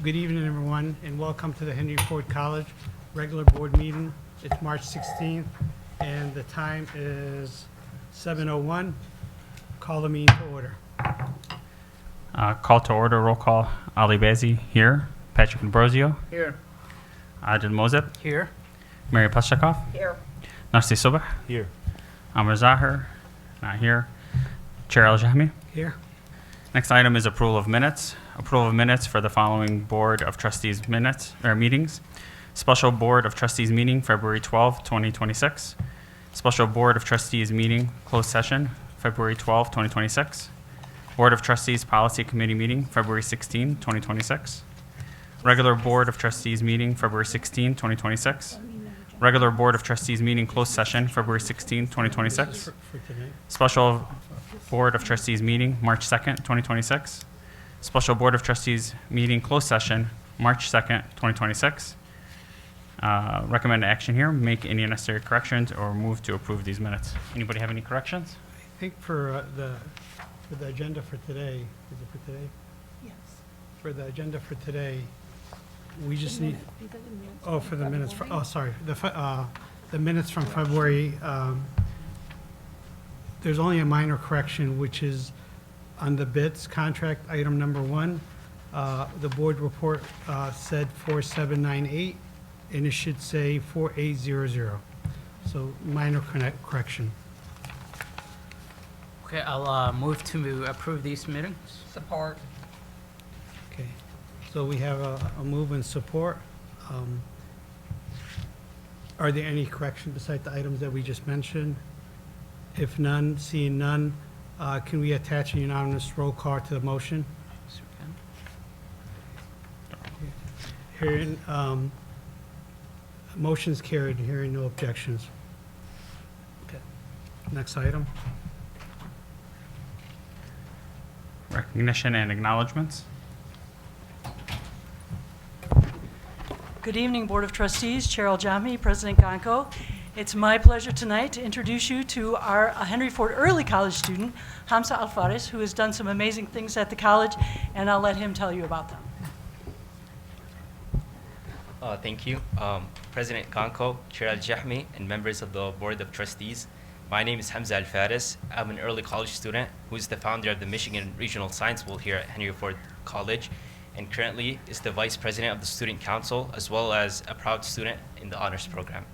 Good evening, everyone, and welcome to the Henry Ford College regular board meeting. It's March 16th, and the time is 7:01. Call the meeting to order. Call to order, roll call. Ali Bazi here. Patrick Ambrosio. Here. Adil Mozeb. Here. Mary Pashakov. Here. Narsi Subah. Here. Amr Zahir. Not here. Chair Al-Jahmi. Here. Next item is approval of minutes. Approval of minutes for the following Board of Trustees meetings. Special Board of Trustees meeting, February 12, 2026. Special Board of Trustees meeting, closed session, February 12, 2026. Board of Trustees Policy Committee meeting, February 16, 2026. Regular Board of Trustees meeting, February 16, 2026. Regular Board of Trustees meeting, closed session, February 16, 2026. For today. Special Board of Trustees meeting, March 2nd, 2026. Special Board of Trustees meeting, closed session, March 2nd, 2026. Recommend action here, make any necessary corrections or move to approve these minutes. Anybody have any corrections? I think for the agenda for today, is it for today? Yes. For the agenda for today, we just need, oh, for the minutes, sorry, the minutes from February, there's only a minor correction, which is on the bids contract, item number 1. The board report said 4798, and it should say 4800. So minor correction. Okay, I'll move to approve these meetings. Support. Okay, so we have a move and support. Are there any corrections besides the items that we just mentioned? If none, seeing none, can we attach a unanimous roll call to the motion? Yes, we can. Hearing, motion's carried, hearing no objections. Okay, next item. Recognition and acknowledgements. Good evening, Board of Trustees, Chair Al-Jahmi, President Gonko. It's my pleasure tonight to introduce you to our Henry Ford Early College student, Hamza Al-Faris, who has done some amazing things at the college, and I'll let him tell you about them. Thank you. President Gonko, Chair Al-Jahmi, and members of the Board of Trustees. My name is Hamza Al-Faris. I'm an early college student who is the founder of the Michigan Regional Science Bowl here at Henry Ford College, and currently is the Vice President of the Student Council, as well as a proud student in the honors program.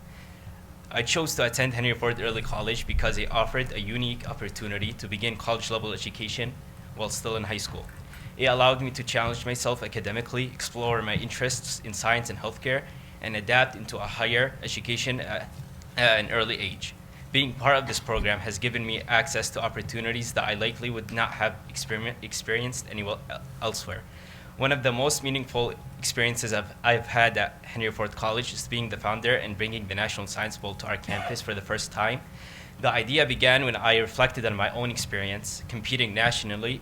I chose to attend Henry Ford Early College because it offered a unique opportunity to begin college-level education while still in high school. It allowed me to challenge myself academically, explore my interests in science and healthcare, and adapt into a higher education at an early age. Being part of this program has given me access to opportunities that I likely would not have experienced anywhere elsewhere. One of the most meaningful experiences I've had at Henry Ford College is being the founder and bringing the National Science Bowl to our campus for the first time. The idea began when I reflected on my own experience competing nationally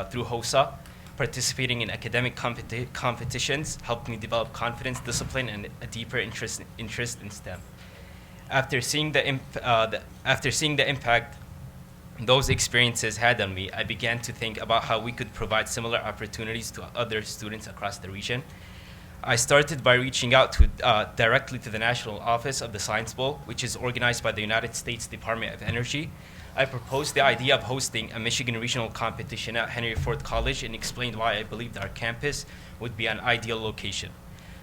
through HOSA. Participating in academic competitions helped me develop confidence, discipline, and a deeper interest in STEM. After seeing the impact those experiences had on me, I began to think about how we could provide similar opportunities to other students across the region. I started by reaching out directly to the National Office of the Science Bowl, which is organized by the United States Department of Energy. I proposed the idea of hosting a Michigan regional competition at Henry Ford College and explained why I believed our campus would be an ideal location.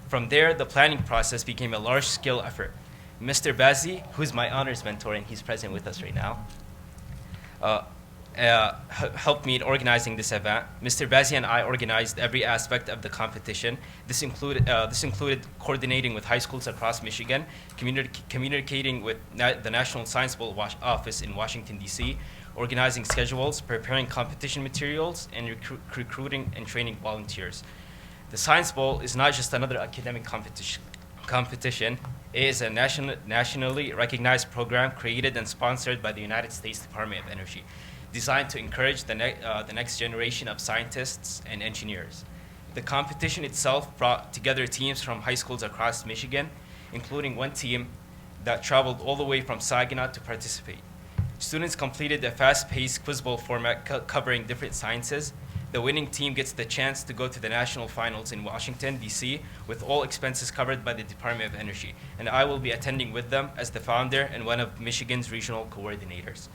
From there, the planning process became a large-scale effort. Mr. Bazi, who's my honors mentor, and he's present with us right now, helped me in organizing this event. Mr. Bazi and I organized every aspect of the competition. This included coordinating with high schools across Michigan, communicating with the National Science Bowl office in Washington, D.C., organizing schedules, preparing competition materials, and recruiting and training volunteers. The Science Bowl is not just another academic competition. It is a nationally recognized program created and sponsored by the United States Department of Energy, designed to encourage the next generation of scientists and engineers. The competition itself brought together teams from high schools across Michigan, including one team that traveled all the way from Saginaw to participate. Students completed a fast-paced quiz bowl format covering different sciences. The winning team gets the chance to go to the national finals in Washington, D.C., with all expenses covered by the Department of Energy, and I will be attending with them as the founder and one of Michigan's regional coordinators.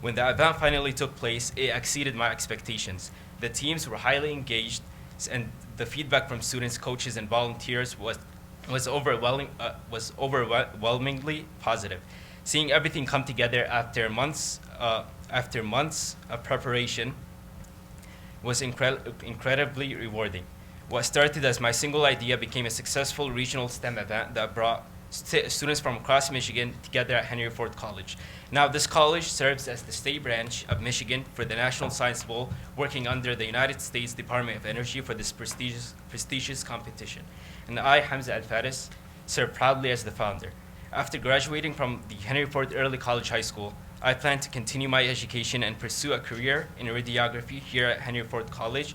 When the event finally took place, it exceeded my expectations. The teams were highly engaged, and the feedback from students, coaches, and volunteers was overwhelmingly positive. Seeing everything come together after months of preparation was incredibly rewarding. What started as my single idea became a successful regional STEM event that brought students from across Michigan together at Henry Ford College. Now, this college serves as the state branch of Michigan for the National Science Bowl, working under the United States Department of Energy for this prestigious competition. And I, Hamza Al-Faris, serve proudly as the founder. After graduating from the Henry Ford Early College High School, I plan to continue my education and pursue a career in radiography here at Henry Ford College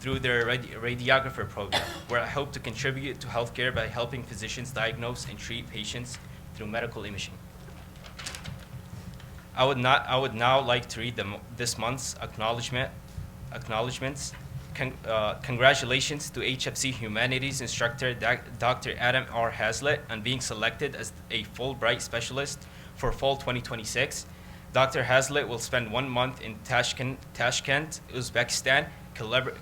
through their radiographer program, where I hope to contribute to healthcare by helping physicians diagnose and treat patients through medical imaging. I would now like to read this month's acknowledgements. Congratulations to HFC Humanities instructor Dr. Adam R. Hazlitt on being selected as a Fulbright specialist for fall 2026. Dr. Hazlitt will spend 1 month in Tashkent, Uzbekistan,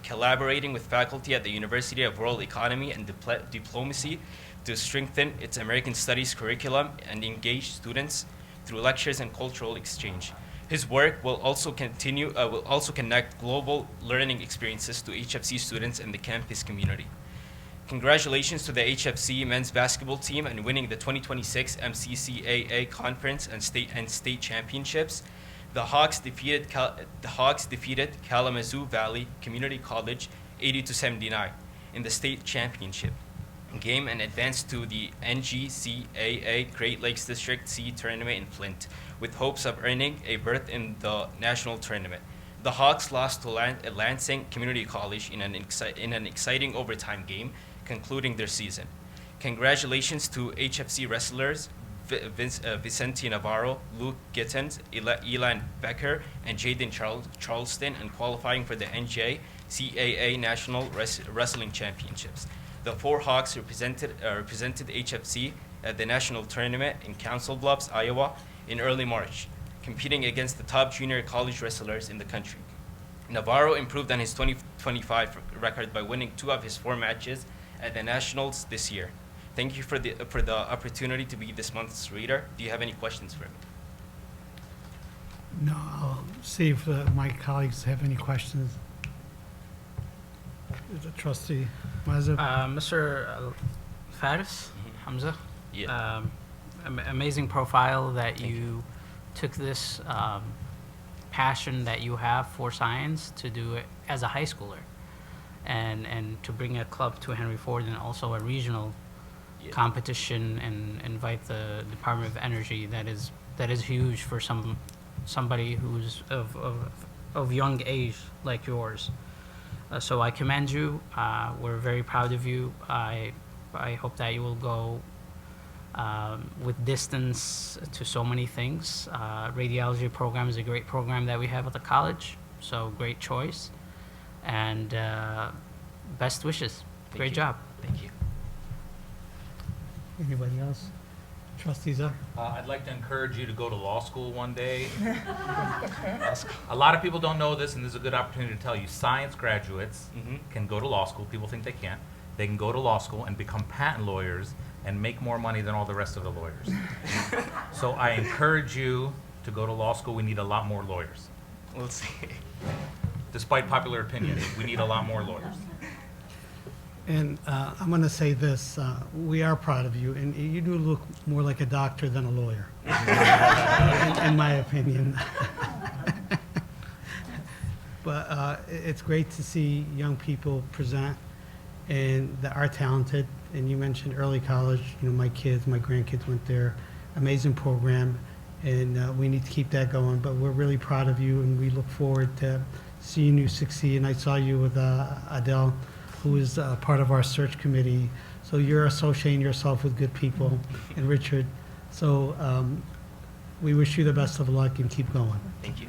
collaborating with faculty at the University of World Economy and Diplomacy to strengthen its American Studies curriculum and engage students through lectures and cultural exchange. His work will also connect global learning experiences to HFC students and the campus community. Congratulations to the HFC men's basketball team on winning the 2026 MCCAA conference and state championships. The Hawks defeated Kalamazoo Valley Community College 80-79 in the state championship game and advanced to the NGCAA Great Lakes District C tournament in Flint, with hopes of earning a berth in the national tournament. The Hawks lost to Lansing Community College in an exciting overtime game, concluding their season. Congratulations to HFC wrestlers Vicente Navarro, Luke Gittens, Elan Becker, and Jaden Charleston in qualifying for the NJCAA National Wrestling Championships. The 4 Hawks represented HFC at the national tournament in Council Bluffs, Iowa, in early March, competing against the top junior college wrestlers in the country. Navarro improved on his 2025 record by winning 2 of his 4 matches at the Nationals this year. Thank you for the opportunity to be this month's reader. Do you have any questions for me? No, I'll see if my colleagues have any questions. The trustee, Mazib? Mr. Faris, Hamza, Yeah. amazing profile that you took this passion that you have for science to do it as a high schooler, and to bring a club to Henry Ford and also a regional competition and invite the Department of Energy. That is huge for somebody who's of young age like yours. So I commend you. We're very proud of you. I hope that you will go with distance to so many things. Radiology program is a great program that we have at the college, so great choice. And best wishes. Great job. Thank you. Anybody else? Trustees up? I'd like to encourage you to go to law school one day. A lot of people don't know this, and this is a good opportunity to tell you. Science graduates can go to law school. People think they can't. They can go to law school and become patent lawyers and make more money than all the rest of the lawyers. So I encourage you to go to law school. We need a lot more lawyers. We'll see. Despite popular opinion, we need a lot more lawyers. And I'm going to say this, we are proud of you, and you do look more like a doctor than a lawyer, in my opinion. But it's great to see young people present and that are talented. And you mentioned early college, my kids, my grandkids went there, amazing program, and we need to keep that going. But we're really proud of you, and we look forward to seeing you succeed. And I saw you with Adele, who is part of our search committee. So you're associating yourself with good people, and Richard. So we wish you the best of luck and keep going. Thank you.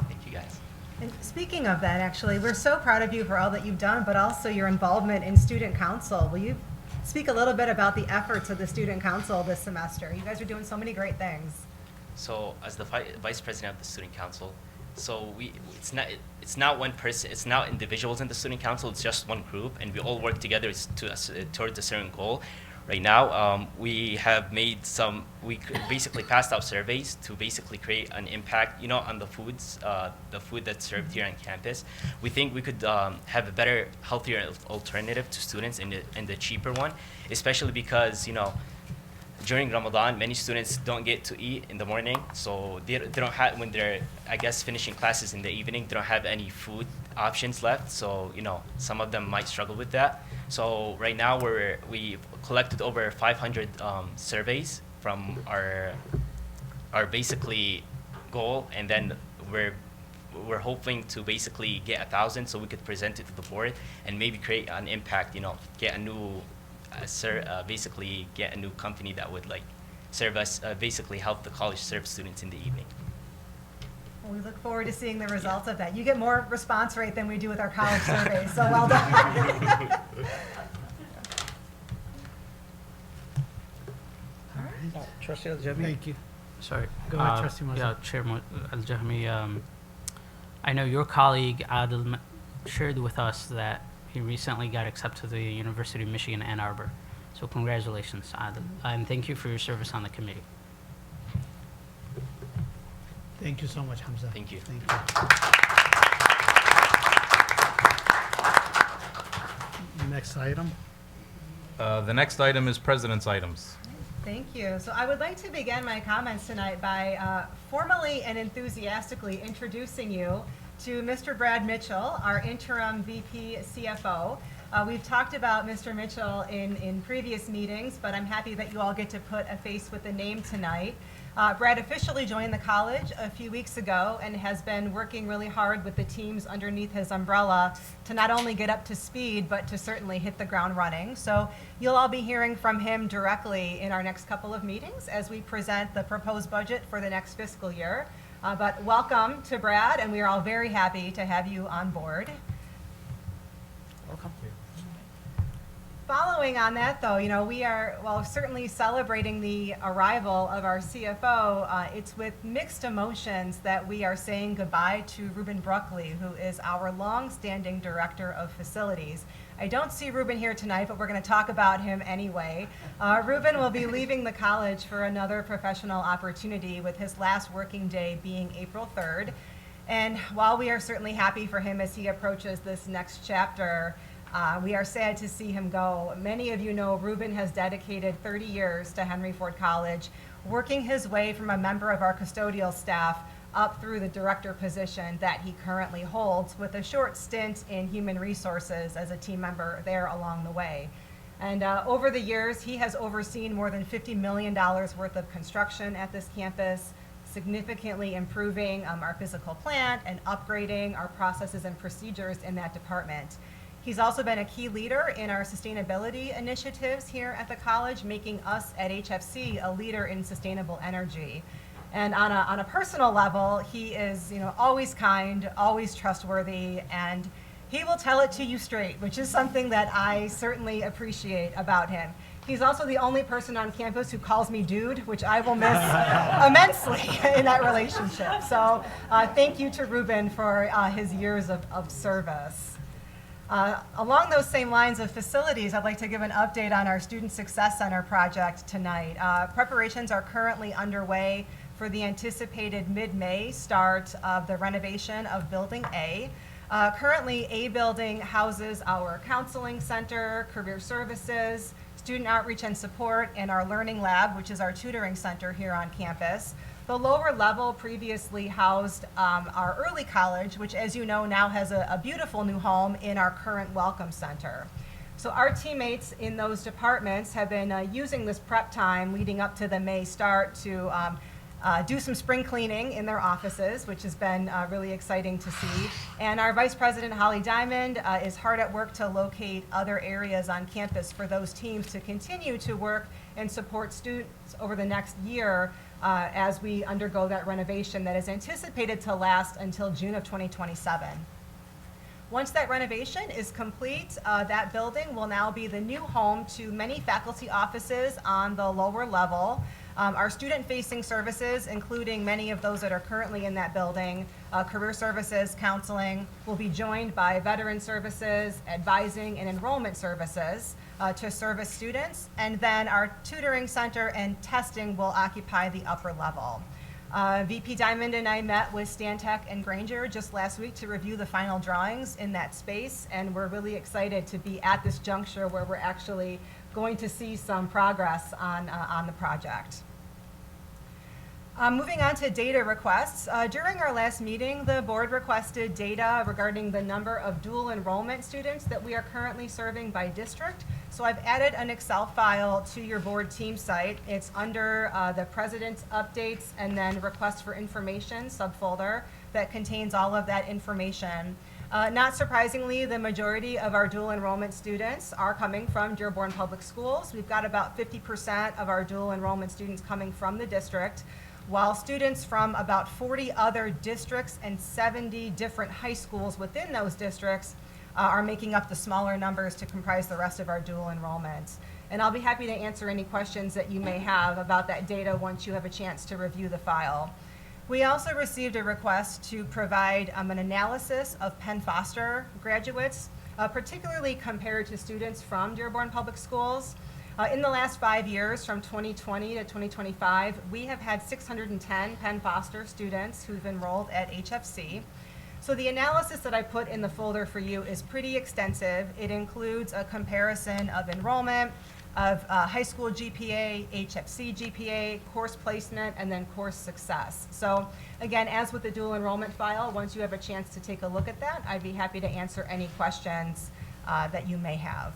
Thank you, guys. And speaking of that, actually, we're so proud of you for all that you've done, but also your involvement in student council. Will you speak a little bit about the efforts of the student council this semester? You guys are doing so many great things. So as the vice president of the student council, so it's not one person, it's not individuals in the student council, it's just one group, and we all work together towards a certain goal. Right now, we have made we basically passed out surveys to basically create an impact, on the food that's served here on campus. We think we could have a better, healthier alternative to students and the cheaper one, especially because, during Ramadan, many students don't get to eat in the morning, so they don't have, when they're, I guess, finishing classes in the evening, they don't have any food options left, so, some of them might struggle with that. So right now, we've collected over 500 surveys from our basically goal, and then we're hoping to basically get 1,000 so we could present it to the board and maybe create an impact, get a new basically get a new company that would serve us, basically help the college serve students in the evening. Well, we look forward to seeing the results of that. You get more response rate than we do with our college surveys, so well done. Trustee Al-Jami? Thank you. Sorry. Go ahead, Trustee Mazza. Yeah, Chair Al-Jahmi, I know your colleague Adil shared with us that he recently got accepted to the University of Michigan, Ann Arbor. So congratulations, Adil, and thank you for your service on the committee. Thank you so much, Hamza. Thank you. Thank you. Next item. The next item is president's items. Thank you. So I would like to begin my comments tonight by formally and enthusiastically introducing you to Mr. Brad Mitchell, our interim VP CFO. We've talked about Mr. Mitchell in previous meetings, but I'm happy that you all get to put a face with a name tonight. Brad officially joined the college a few weeks ago and has been working really hard with the teams underneath his umbrella to not only get up to speed, but to certainly hit the ground running. So you'll all be hearing from him directly in our next couple of meetings as we present the proposed budget for the next fiscal year. But welcome to Brad, and we are all very happy to have you on board. Welcome. Following on that, though, we are, while certainly celebrating the arrival of our CFO, it's with mixed emotions that we are saying goodbye to Ruben Bruckley, who is our long-standing Director of Facilities. I don't see Ruben here tonight, but we're going to talk about him anyway. Ruben will be leaving the college for another professional opportunity, with his last working day being April 3rd. And while we are certainly happy for him as he approaches this next chapter, we are sad to see him go. Many of you know Ruben has dedicated 30 years to Henry Ford College, working his way from a member of our custodial staff up through the director position that he currently holds, with a short stint in human resources as a team member there along the way. And over the years, he has overseen more than $50 million worth of construction at this campus, significantly improving our physical plant and upgrading our processes and procedures in that department. He's also been a key leader in our sustainability initiatives here at the college, making us at HFC a leader in sustainable energy. And on a personal level, he is, always kind, always trustworthy, and he will tell it to you straight, which is something that I certainly appreciate about him. He's also the only person on campus who calls me dude, which I will miss immensely in that relationship. So thank you to Ruben for his years of service. Along those same lines of facilities, I'd like to give an update on our Student Success Center project tonight. Preparations are currently underway for the anticipated mid-May start of the renovation of Building A. Currently, A building houses our counseling center, career services, student outreach and support, and our learning lab, which is our tutoring center here on campus. The lower level previously housed our early college, which, as you know, now has a beautiful new home in our current Welcome Center. So our teammates in those departments have been using this prep time leading up to the May start to do some spring cleaning in their offices, which has been really exciting to see. And our Vice President, Holly Diamond, is hard at work to locate other areas on campus for those teams to continue to work and support students over the next year as we undergo that renovation that is anticipated to last until June of 2027. Once that renovation is complete, that building will now be the new home to many faculty offices on the lower level. Our student-facing services, including many of those that are currently in that building, career services, counseling, will be joined by veteran services, advising, and enrollment services to service students. And then our tutoring center and testing will occupy the upper level. VP Diamond and I met with Stantec and Granger just last week to review the final drawings in that space, and we're really excited to be at this juncture where we're actually going to see some progress on the project. Moving on to data requests. During our last meeting, the board requested data regarding the number of dual enrollment students that we are currently serving by district. So I've added an Excel file to your board team site. It's under the president's updates and then request for information subfolder that contains all of that information. Not surprisingly, the majority of our dual enrollment students are coming from Dearborn Public Schools. We've got about 50% of our dual enrollment students coming from the district, while students from about 40 other districts and 70 different high schools within those districts are making up the smaller numbers to comprise the rest of our dual enrollments. And I'll be happy to answer any questions that you may have about that data once you have a chance to review the file. We also received a request to provide an analysis of Penn Foster graduates, particularly compared to students from Dearborn Public Schools. In the last 5 years, from 2020 to 2025, we have had 610 Penn Foster students who've enrolled at HFC. So the analysis that I put in the folder for you is pretty extensive. It includes a comparison of enrollment, of high school GPA, HFC GPA, course placement, and then course success. So again, as with the dual enrollment file, once you have a chance to take a look at that, I'd be happy to answer any questions that you may have.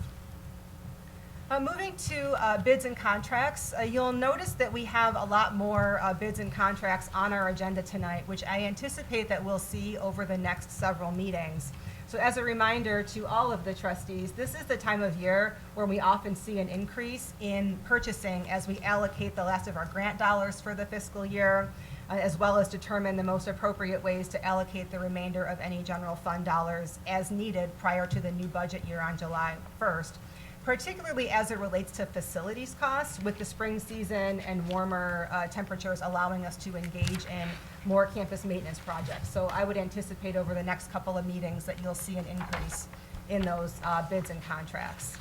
Moving to bids and contracts, you'll notice that we have a lot more bids and contracts on our agenda tonight, which I anticipate that we'll see over the next several meetings. So as a reminder to all of the trustees, this is the time of year where we often see an increase in purchasing as we allocate the last of our grant dollars for the fiscal year, as well as determine the most appropriate ways to allocate the remainder of any general fund dollars as needed prior to the new budget year on July 1st. Particularly as it relates to facilities costs, with the spring season and warmer temperatures allowing us to engage in more campus maintenance projects. So I would anticipate over the next couple of meetings that you'll see an increase in those bids and contracts.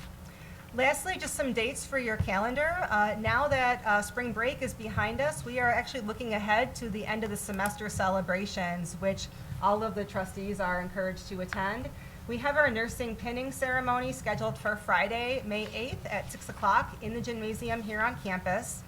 Lastly, just some dates for your calendar. Now that spring break is behind us, we are actually looking ahead to the end of the semester celebrations, which all of the trustees are encouraged to attend. We have our nursing pinning ceremony scheduled for Friday, May 8th at 6 o'clock in the gymnasium here on campus.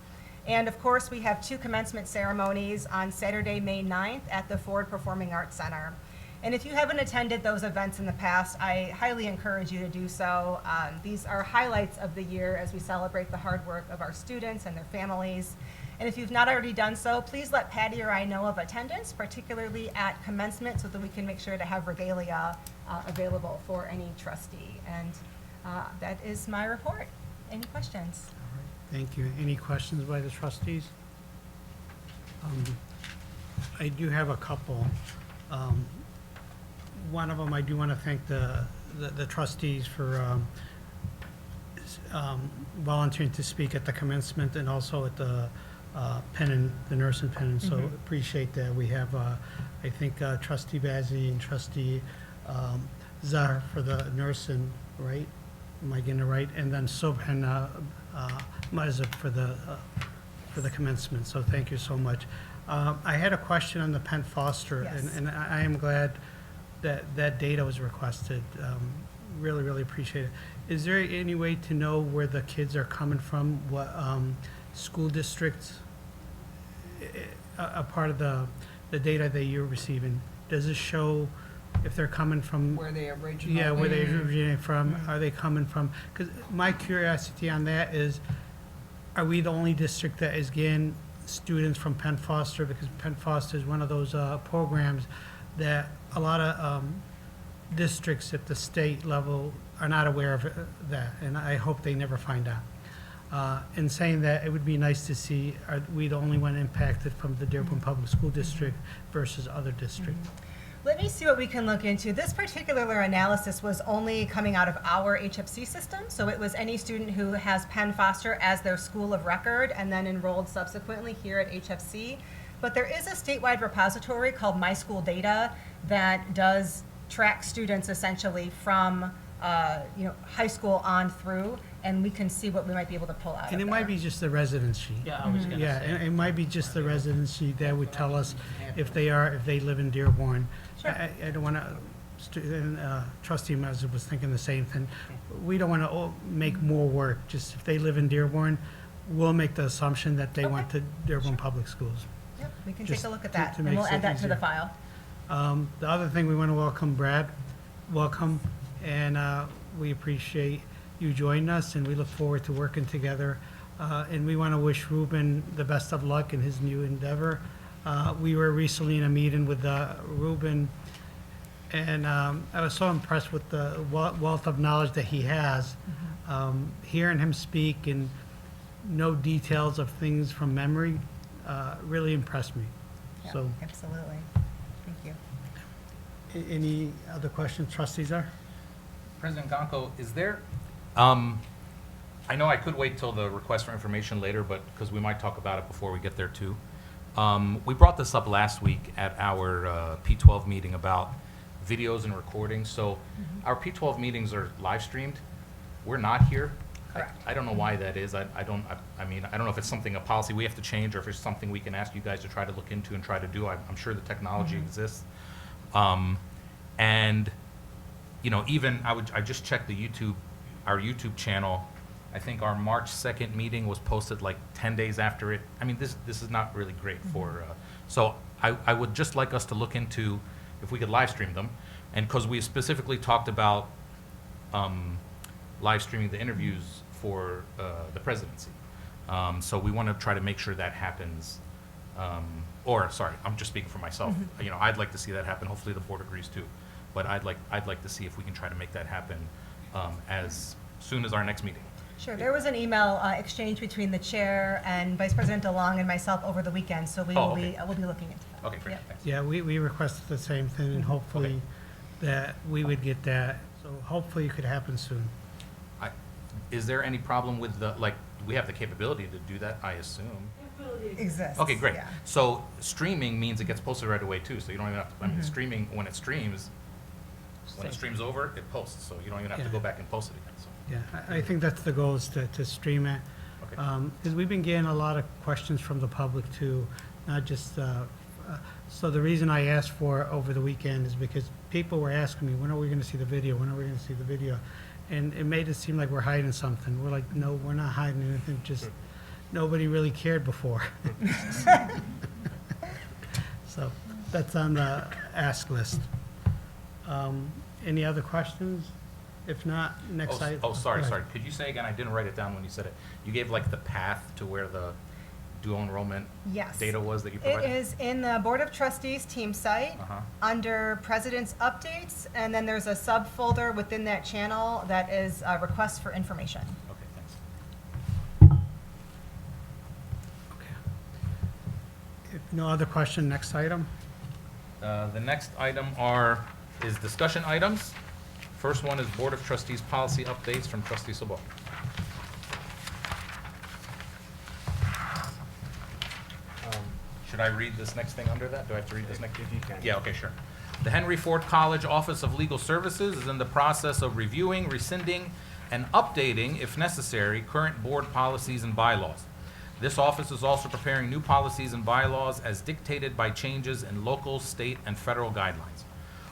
And of course, we have two commencement ceremonies on Saturday, May 9th at the Ford Performing Arts Center. And if you haven't attended those events in the past, I highly encourage you to do so. These are highlights of the year as we celebrate the hard work of our students and their families. And if you've not already done so, please let Patty or I know of attendance, particularly at commencement, so that we can make sure to have regalia available for any trustee. And that is my report. Any questions? All right, thank you. Any questions by the trustees? I do have a couple. One of them, I do want to thank the trustees for volunteering to speak at the commencement and also at the pennon, the nurse and pennon. So appreciate that. We have, I think, Trustee Bazzi and Trustee Zahar for the nurse and, right? Am I getting it right? And then Subhan Mazib for the commencement. So thank you so much. I had a question on the Penn Foster, Yes. and I am glad that data was requested. Really, really appreciate it. Is there any way to know where the kids are coming from? What school districts, a part of the data that you're receiving? Does it show if they're coming from? Where they originally. Yeah, where they originate from? Are they coming from? Because my curiosity on that is, are we the only district that is getting students from Penn Foster? Because Penn Foster is one of those programs that a lot of districts at the state level are not aware of that, and I hope they never find out. in saying that it would be nice to see, are we the only one impacted from the Dearborn Public School District versus other districts? Let me see what we can look into. This particular analysis was only coming out of our HFC system, so it was any student who has Penn Foster as their school of record and then enrolled subsequently here at HFC. But there is a statewide repository called My School Data that does track students essentially from high school on through, and we can see what we might be able to pull out. And of it might there. be just the residence sheet. Yeah, I was gonna Yeah, say. it might be just the residence sheet that would tell us if they live in Dearborn. Sure. I don't want to, trustee Mazza was thinking the same thing. We don't want to make more work, just if they live in Dearborn, we'll make the assumption that they went to Dearborn Public Schools. Yep, we can Just take a look at to- that, to and make we'll it add that to the easier. file. The other thing, we want to welcome Brad. Welcome, and we appreciate you joining us, and we look forward to working together. And we want to wish Ruben the best of luck in his new endeavor. We were recently in a meeting with Ruben, and I was so impressed with the wealth of knowledge that he has. Hearing him speak and know details of things from memory really impressed me. Yeah, So, absolutely. Thank you. any other questions, trustees are? President Gonko, is there, I know I could wait till the request for information later, but, because we might talk about it before we get there too. We brought this up last week at our P12 meeting about videos and recordings. So our P12 meetings are live streamed. We're not here. Correct. I don't know why that is. I don't know if it's something, a policy we have to change, or if it's something we can ask you guys to try to look into and try to do. I'm sure the technology exists. And, even, I just checked our YouTube channel. I think our March 2nd meeting was posted like 10 days after it. I mean, this is not really great for, so I would just like us to look into if we could live stream them. And because we specifically talked about live streaming the interviews for the presidency. So we want to try to make sure that happens. Sorry, I'm just speaking for myself. I'd like to see that happen. Hopefully the board agrees too. But I'd like to see if we can try to make that happen as soon as our next meeting. Sure, there was an email exchange between the chair and Vice President DeLong and myself over the weekend, so we will okay. we'll be looking into that. Okay, great, Yep. thanks. Yeah, we requested the same thing, and hopefully that we would get that. So hopefully it could happen soon. Is there any problem with we have the capability to do that, I assume? Exists. Okay, great. Yeah. So streaming means it gets posted right away too, so you don't even have to, streaming, when it streams over, it posts, so you don't even have to Yeah. go back and post it again, so. Yeah, I think that's the goal, is to stream it. Okay. Because we've been getting a lot of questions from the public too, not just, so the reason I asked for it over the weekend is because people were asking me, when are we going to see the video? When are we going to see the video? And it made it seem like we're hiding something. We're like, no, we're not hiding anything, just nobody really cared before. So that's on the ask list. Any other questions? If not, next item. Sorry. Go ahead. Could you say again? I didn't write it down when you said it. You gave the path to where the dual enrollment Yes. data was that you It provided? is in the Board of Trustees team site, Uh-huh. under President's Updates, and then there's a subfolder within that channel that is requests for information. Okay, thanks. If no other question, next item. The next item is discussion items. First one is Board of Trustees policy updates from Trustee Sabal. Should I read this next thing under that? Do I have to read this next? If you can. Yeah, okay, sure. The Henry Ford College Office of Legal Services is in the process of reviewing, rescinding, and updating, if necessary, current board policies and bylaws. This office is also preparing new policies and bylaws as dictated by changes in local, state, and federal guidelines.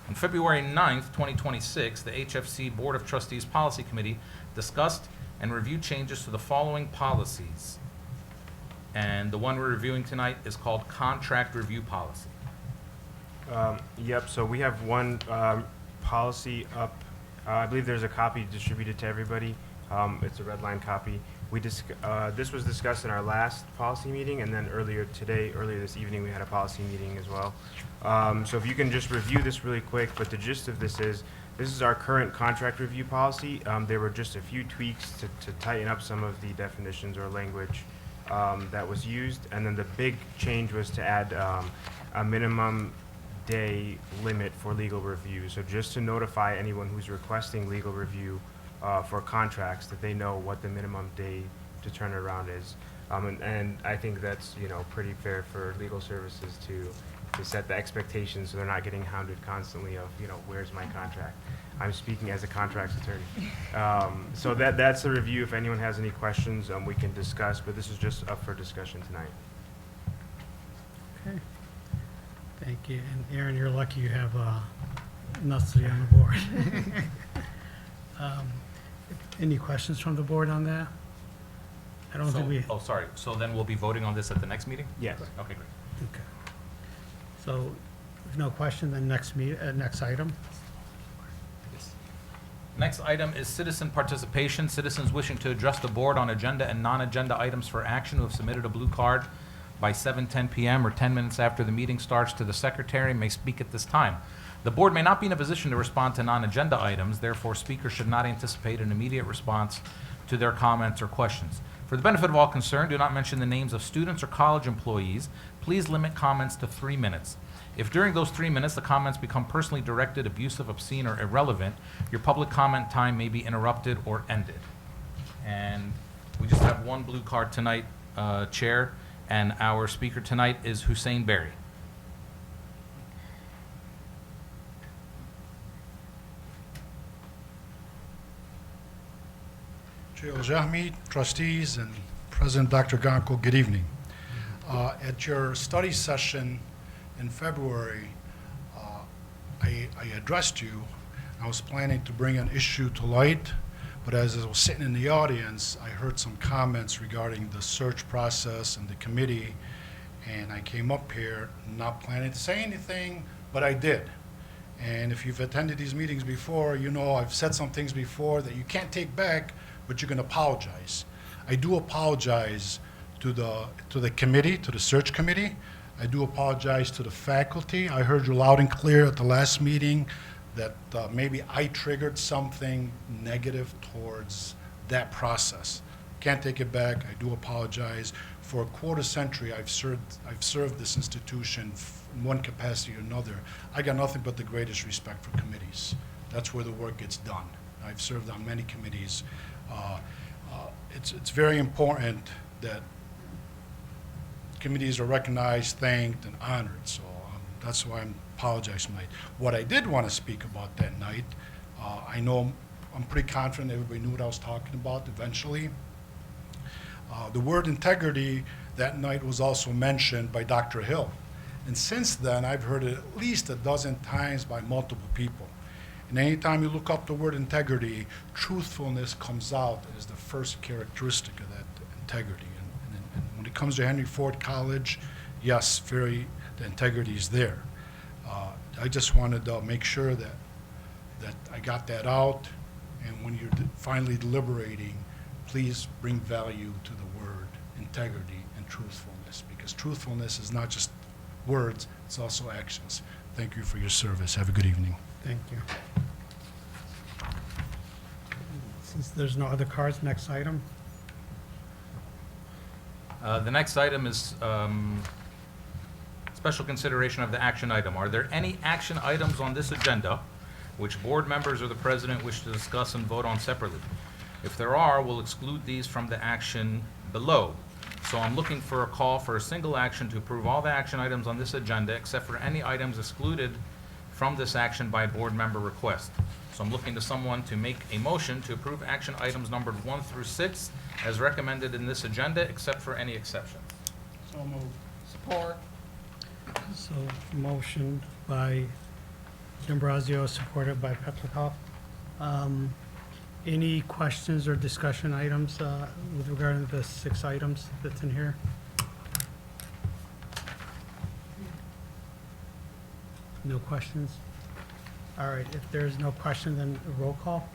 On February 9th, 2026, the HFC Board of Trustees Policy Committee discussed and reviewed changes to the following policies. And the one we're reviewing tonight is called Contract Review Policy. Yep, so we have one policy up. I believe there's a copy distributed to everybody. It's a red line copy. This was discussed in our last policy meeting, and then earlier this evening, we had a policy meeting as well. So if you can just review this really quick, but the gist of this is our current contract review policy. There were just a few tweaks to tighten up some of the definitions or language that was used, and then the big change was to add a minimum day limit for legal review. So just to notify anyone who's requesting legal review for contracts that they know what the minimum day to turn it around is. And I think that's, pretty fair for legal services to set the expectations so they're not getting hounded constantly of, where's my contract? I'm speaking as a contracts attorney. So that's the review. If anyone has any questions, we can discuss, but this is just up for discussion tonight. Okay. Thank you. And Aaron, you're lucky you have Nestle on the board. Any questions from the board on that? I don't think we. Oh, sorry. So then we'll be voting on this at the next meeting? Yes. Okay, great. Okay. So, if no question, then next item. Next item is citizen participation. Citizens wishing to address the board on agenda and non-agenda items for action who have submitted a blue card by 7:10 p.m. or 10 minutes after the meeting starts to the secretary may speak at this time. The board may not be in a position to respond to non-agenda items, therefore speakers should not anticipate an immediate response to their comments or questions. For the benefit of all concerned, do not mention the names of students or college employees. Please limit comments to 3 minutes. If during those 3 minutes the comments become personally directed, abusive, obscene, or irrelevant, your public comment time may be interrupted or ended. And we just have one blue card tonight, Chair, and our speaker tonight is Hussein Berry. Chair Jahmi, trustees, and President Dr. Ganko, good evening. At your study session in February, I addressed you. I was planning to bring an issue to light, but as I was sitting in the audience, I heard some comments regarding the search process and the committee, and I came up here not planning to say anything, but I did. And if you've attended these meetings before, you know I've said some things before that you can't take back, but you can apologize. I do apologize to the committee, to the search committee. I do apologize to the faculty. I heard you loud and clear at the last meeting that maybe I triggered something negative towards that process. Can't take it back. I do apologize. For a quarter century, I've served this institution in one capacity or another. I got nothing but the greatest respect for committees. That's where the work gets done. I've served on many committees. It's very important that committees are recognized, thanked, and honored. So that's why I'm apologizing tonight. What I did want to speak about that night, I know I'm pretty confident everybody knew what I was talking about eventually. The word integrity that night was also mentioned by Dr. Hill. And since then, I've heard it at least a dozen times by multiple people. And anytime you look up the word integrity, truthfulness comes out as the first characteristic of that integrity. And when it comes to Henry Ford College, yes, the integrity is there. I just wanted to make sure that I got that out. And when you're finally deliberating, please bring value to the word integrity and truthfulness, because truthfulness is not just words, it's also actions. Thank you for your service. Have a good evening. Thank you. Since there's no other cards, next item. The next item is special consideration of the action item. Are there any action items on this agenda which board members or the president wish to discuss and vote on separately? If there are, we'll exclude these from the action below. So I'm looking for a call for a single action to approve all the action items on this agenda except for any items excluded from this action by board member request. So I'm looking to someone to make a motion to approve action items numbered 1 through 6 as recommended in this agenda, except for any exceptions. So moved. Support. So, motion by D'Ambrosio, supported by Petrikov. Any questions or discussion items with regard to the 6 items that's in here? No questions? All right, if there's no question, then a roll call.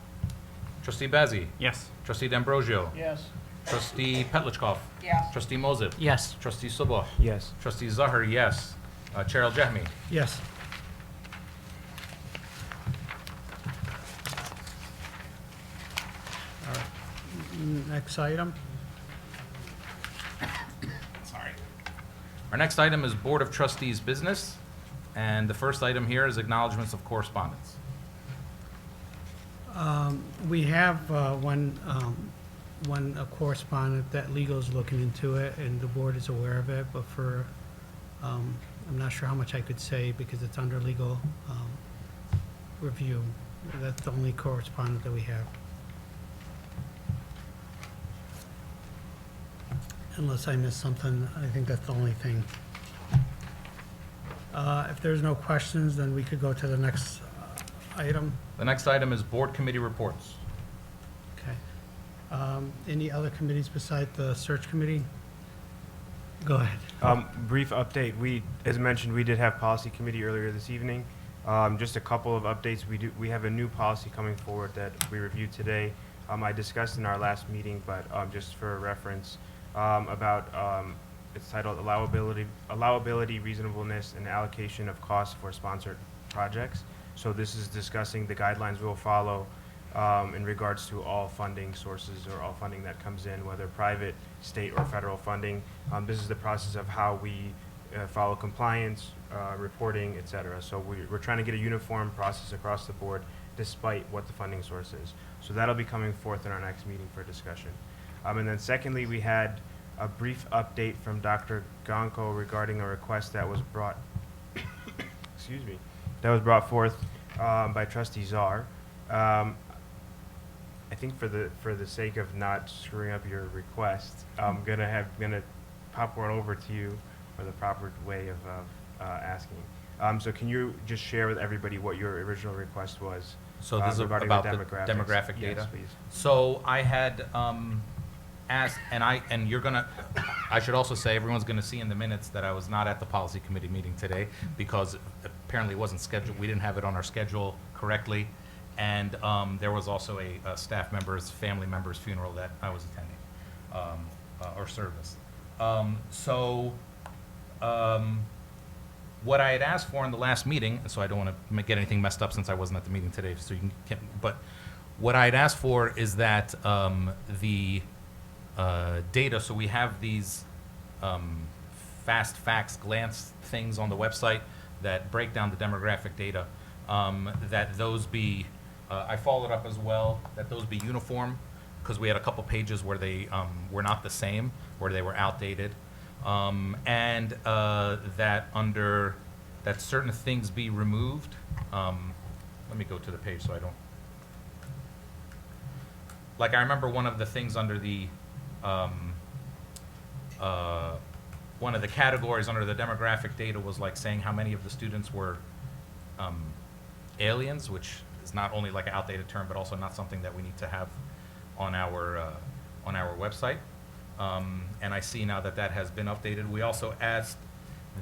Trustee Bazzi. Yes. Trustee D'Ambrosio. Yes. Trustee Petlicoff? Yes. Trustee Moses? Yes. Trustee Subah? Yes. Trustee Zahar, yes. Chair Al-Jahmi? Yes. All right. Next item. Sorry. Our next item is Board of Trustees business, and the first item here is acknowledgements of correspondence. We have one correspondent that legal is looking into it, and the board is aware of it, but for, I'm not sure how much I could say because it's under legal review. That's the only correspondent that we have. Unless I missed something, I think that's the only thing. If there's no questions, then we could go to the next item. The next item is Board Committee reports. Okay. Any other committees besides the search committee? Go ahead. Brief update. As mentioned, we did have policy committee earlier this evening. Just a couple of updates. We have a new policy coming forward that we reviewed today. I discussed in our last meeting, but just for reference, about it's titled allowability, reasonableness, and allocation of costs for sponsored projects. So this is discussing the guidelines we'll follow in regards to all funding sources or all funding that comes in, whether private, state, or federal funding. This is the process of how we follow compliance, reporting, et cetera. So we're trying to get a uniform process across the board despite what the funding source is. So that'll be coming forth in our next meeting for discussion. And then secondly, we had a brief update from Dr. Gonko regarding a request that was brought, excuse me, that was brought forth by Trustee Czar. I think for the sake of not screwing up your request, I'm gonna popcorn over to you for the proper way of asking. So can you just share with everybody what your original request was? So this is regarding about the demographics? demographic Yes, data? please. So I had asked, and you're gonna, I should also say, everyone's gonna see in the minutes that I was not at the policy committee meeting today because apparently it wasn't scheduled, we didn't have it on our schedule correctly. And there was also a staff member's, family member's funeral that I was attending, or service. What I had asked for in the last meeting, and so I don't want to get anything messed up since I wasn't at the meeting today, so you can, but what I had asked for is that the data, so we have these fast facts glance things on the website that break down the demographic data, that those be, I followed up as well, that those be uniform, because we had a couple pages where they were not the same, where they were outdated. And that under, that certain things be removed. Let me go to the page so I don't. Like I remember one of the things under the, one of the categories under the demographic data was like saying how many of the students were aliens, which is not only like an outdated term, but also not something that we need to have on our website. And I see now that that has been updated. We also asked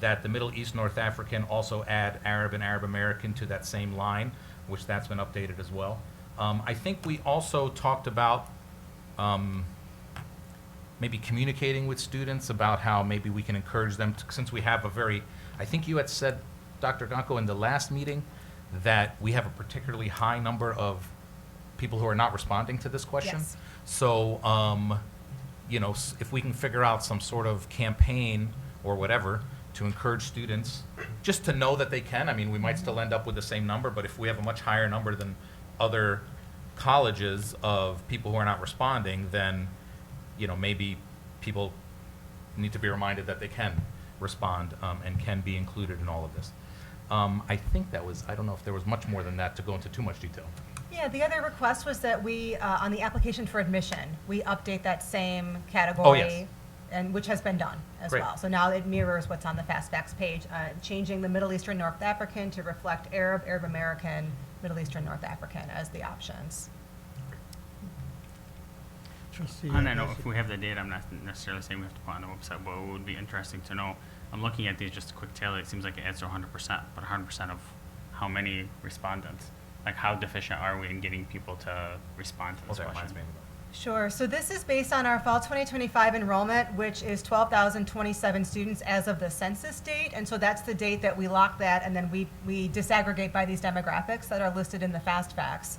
that the Middle East North African also add Arab and Arab American to that same line, which that's been updated as well. I think we also talked about maybe communicating with students about how maybe we can encourage them to, since we have a very, I think you had said, Dr. Gonko, in the last meeting that we have a particularly high number of people who are not responding to this question. Yes. So, you know, if we can figure out some sort of campaign or whatever to encourage students just to know that they can, I mean, we might still end up with the same number, but if we have a much higher number than other colleges of people who are not responding, then, you know, maybe people need to be reminded that they can respond and can be included in all of this. I think that was, I don't know if there was much more than that to go into too much detail. Yeah, the other request was that we, on the application for admission, we update that same category. yes. And which has been done as Great. well. So now it mirrors what's on the Fast Facts page, changing the Middle Eastern North African to reflect Arab, Arab American, Middle Eastern North African as the options. Trustee On that note, Agassi. if we have the data, I'm not necessarily saying we have to put on the website, but it would be interesting to know. I'm looking at these, just a quick tally, it seems like it adds to 100%, but 100% of how many respondents? Like how deficient are we in getting people to respond to Well, this that question? reminds me. Sure. So this is based on our fall 2025 enrollment, which is 12,027 students as of the census date. And so that's the date that we lock that, and then we disaggregate by these demographics that are listed in the fast facts.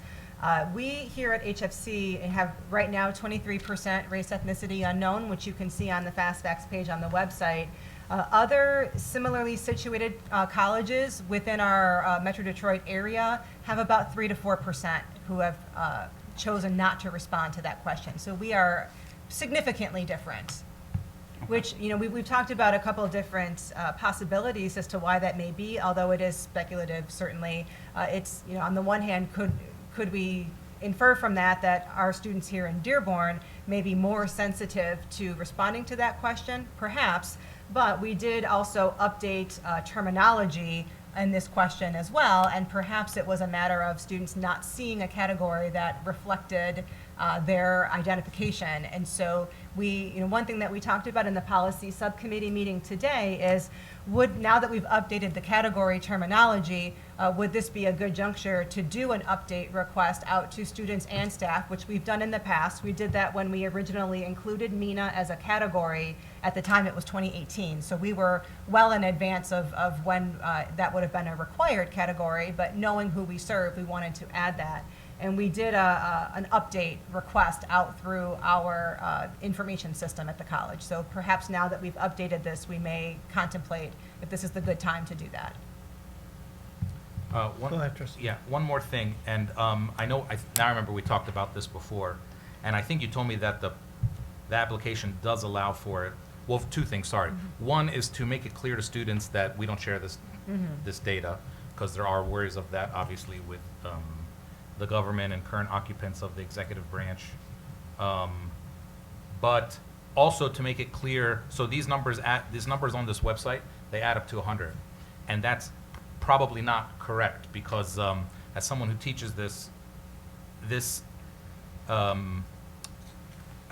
We here at HFC have right now 23% race ethnicity unknown, which you can see on the fast facts page on the website. Other similarly situated colleges within our Metro Detroit area have about 3 to 4% who have chosen not to respond to that question. So we are significantly different, which, you know, we've talked about a couple of different possibilities as to why that may be, although it is speculative, certainly. It's, you know, on the one hand, could we infer from that our students here in Dearborn may be more sensitive to responding to that question? Perhaps, but we did also update terminology in this question as well, and perhaps it was a matter of students not seeing a category that reflected their identification. And so one thing that we talked about in the policy subcommittee meeting today is, now that we've updated the category terminology, would this be a good juncture to do an update request out to students and staff, which we've done in the past. We did that when we originally included MENA as a category. At the time, it was 2018. So we were well in advance of when that would have been a required category, but knowing who we serve, we wanted to add that. And we did an update request out through our information system at the college. So perhaps now that we've updated this, we may contemplate if this is the good time to do that. One, Go ahead, Trustee. Yeah, one more thing, and now I remember we talked about this before, and I think you told me that the application does allow for it. Well, two things, sorry. Mm-hmm. One is to make it clear to students that we don't share this this data, because there are worries of that, obviously, with the government and current occupants of the executive branch. But also to make it clear, so these numbers on this website, they add up to 100, and that's probably not correct, because as someone who teaches this, I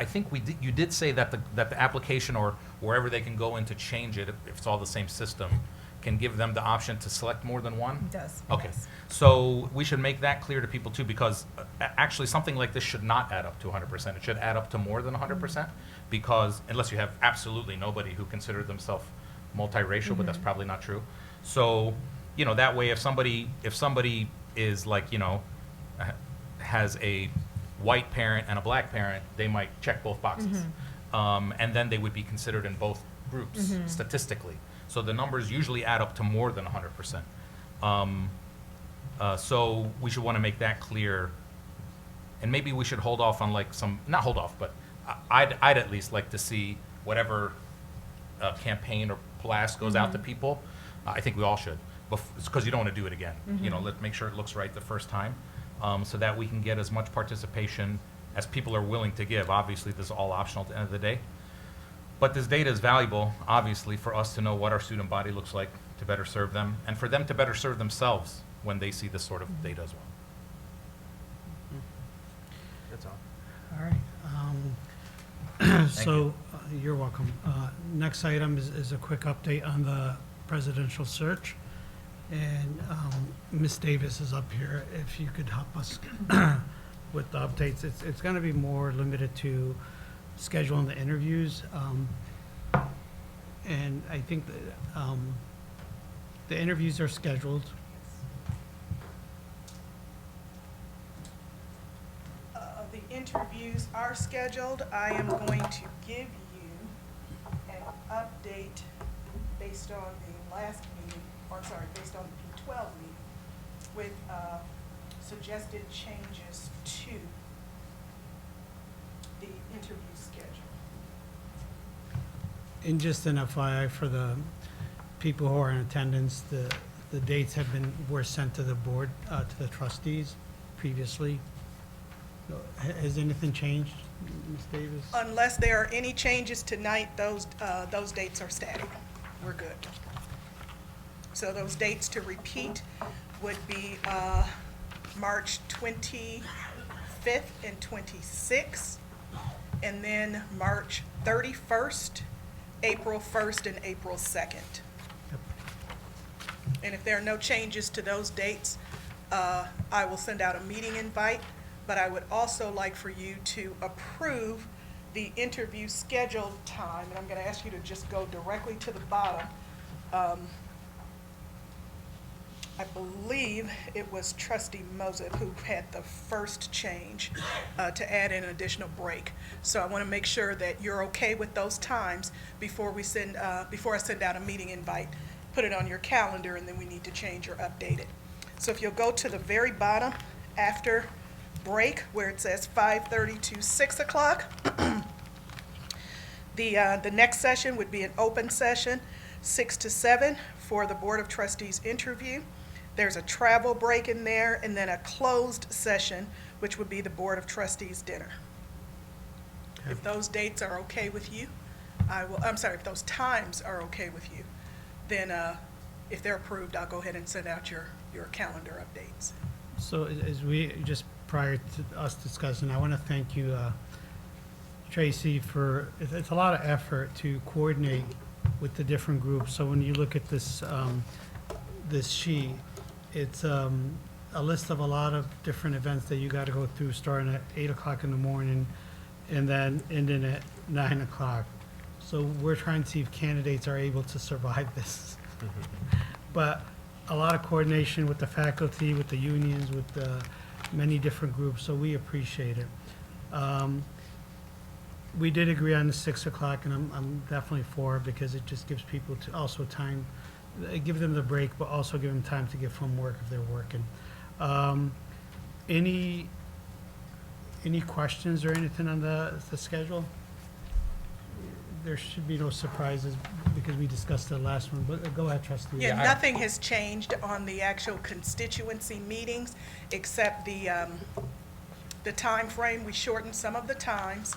think you did say that the application, or wherever they can go in to change it, if it's all the same system, can give them the option to select more than one? It does. Okay, Yes. so we should make that clear to people too, because actually something like this should not add up to 100%. It should add up to more than 100%, because unless you have absolutely nobody who consider themselves multiracial, but that's probably not true. So, you know, that way if somebody is like, you know, has a white parent and a black parent, they might check both boxes. And then they would be considered in both groups statistically. So the numbers usually add up to more than 100%. So we should want to make that clear. And maybe we should hold off on like not hold off, but I'd at least like to see whatever campaign or blast goes out to people. I think we all should, because you don't want to do it again. You know, let's make sure it looks right the first time, so that we can get as much participation as people are willing to give. Obviously, this is all optional at the end of the day. But this data is valuable, obviously, for us to know what our student body looks like, to better serve them, and for them to better serve themselves when they see this sort of data as well. That's all. All right. So, you're welcome. Next item is a quick update on the presidential search. And Ms. Davis is up here. If you could help us with the updates. It's going to be more limited to scheduling the interviews. And I think that, the interviews are scheduled. The interviews are scheduled. I am going to give you an update based on the last meeting, based on the P12 meeting, with suggested changes to the interview schedule. And just an FYI for the people who are in attendance, the dates were sent to the board, to the trustees previously. Has anything changed, Ms. Davis? Unless there are any changes tonight, those dates are static. We're good. So those dates to repeat would be March 25th and 26th, and then March 31st, April 1st, and April 2nd. And if there are no changes to those dates, I will send out a meeting invite but I would also like for you to approve the interview schedule time, and I'm going to ask you to just go directly to the bottom. I believe it was Trustee Moses who had the first change to add in an additional break. So I want to make sure that you're okay with those times before I send out a meeting invite. Put it on your calendar, and then we need to change or update it. So if you'll go to the very bottom after break where it says 5:30 to 6 o'clock, the next session would be an open session, 6 to 7 for the Board of Trustees interview. There's a travel break in there, and then a closed session, which would be the Board of Trustees dinner. If those dates are okay with you, if those times are okay with you, then if they're approved, I'll go ahead and send out your calendar updates. So as we, just prior to us discussing, I want to thank you, Tracy, for, it's a lot of effort to coordinate with the different groups. So when you look at this, this sheet, it's a list of a lot of different events that you got to go through, starting at 8 o'clock in the morning and then ending at 9 o'clock. So we're trying to see if candidates are able to survive this. But a lot of coordination with the faculty, with the unions, with the many different groups, so we appreciate it. We did agree on the 6 o'clock, and I'm definitely for it because it just gives people to also time, give them the break, but also give them time to get from work if they're working. Any questions or anything on the schedule? There should be no surprises because we discussed the last one, but go ahead, Trustee. Yeah, nothing has changed on the actual constituency meetings except the time frame. We shortened some of the times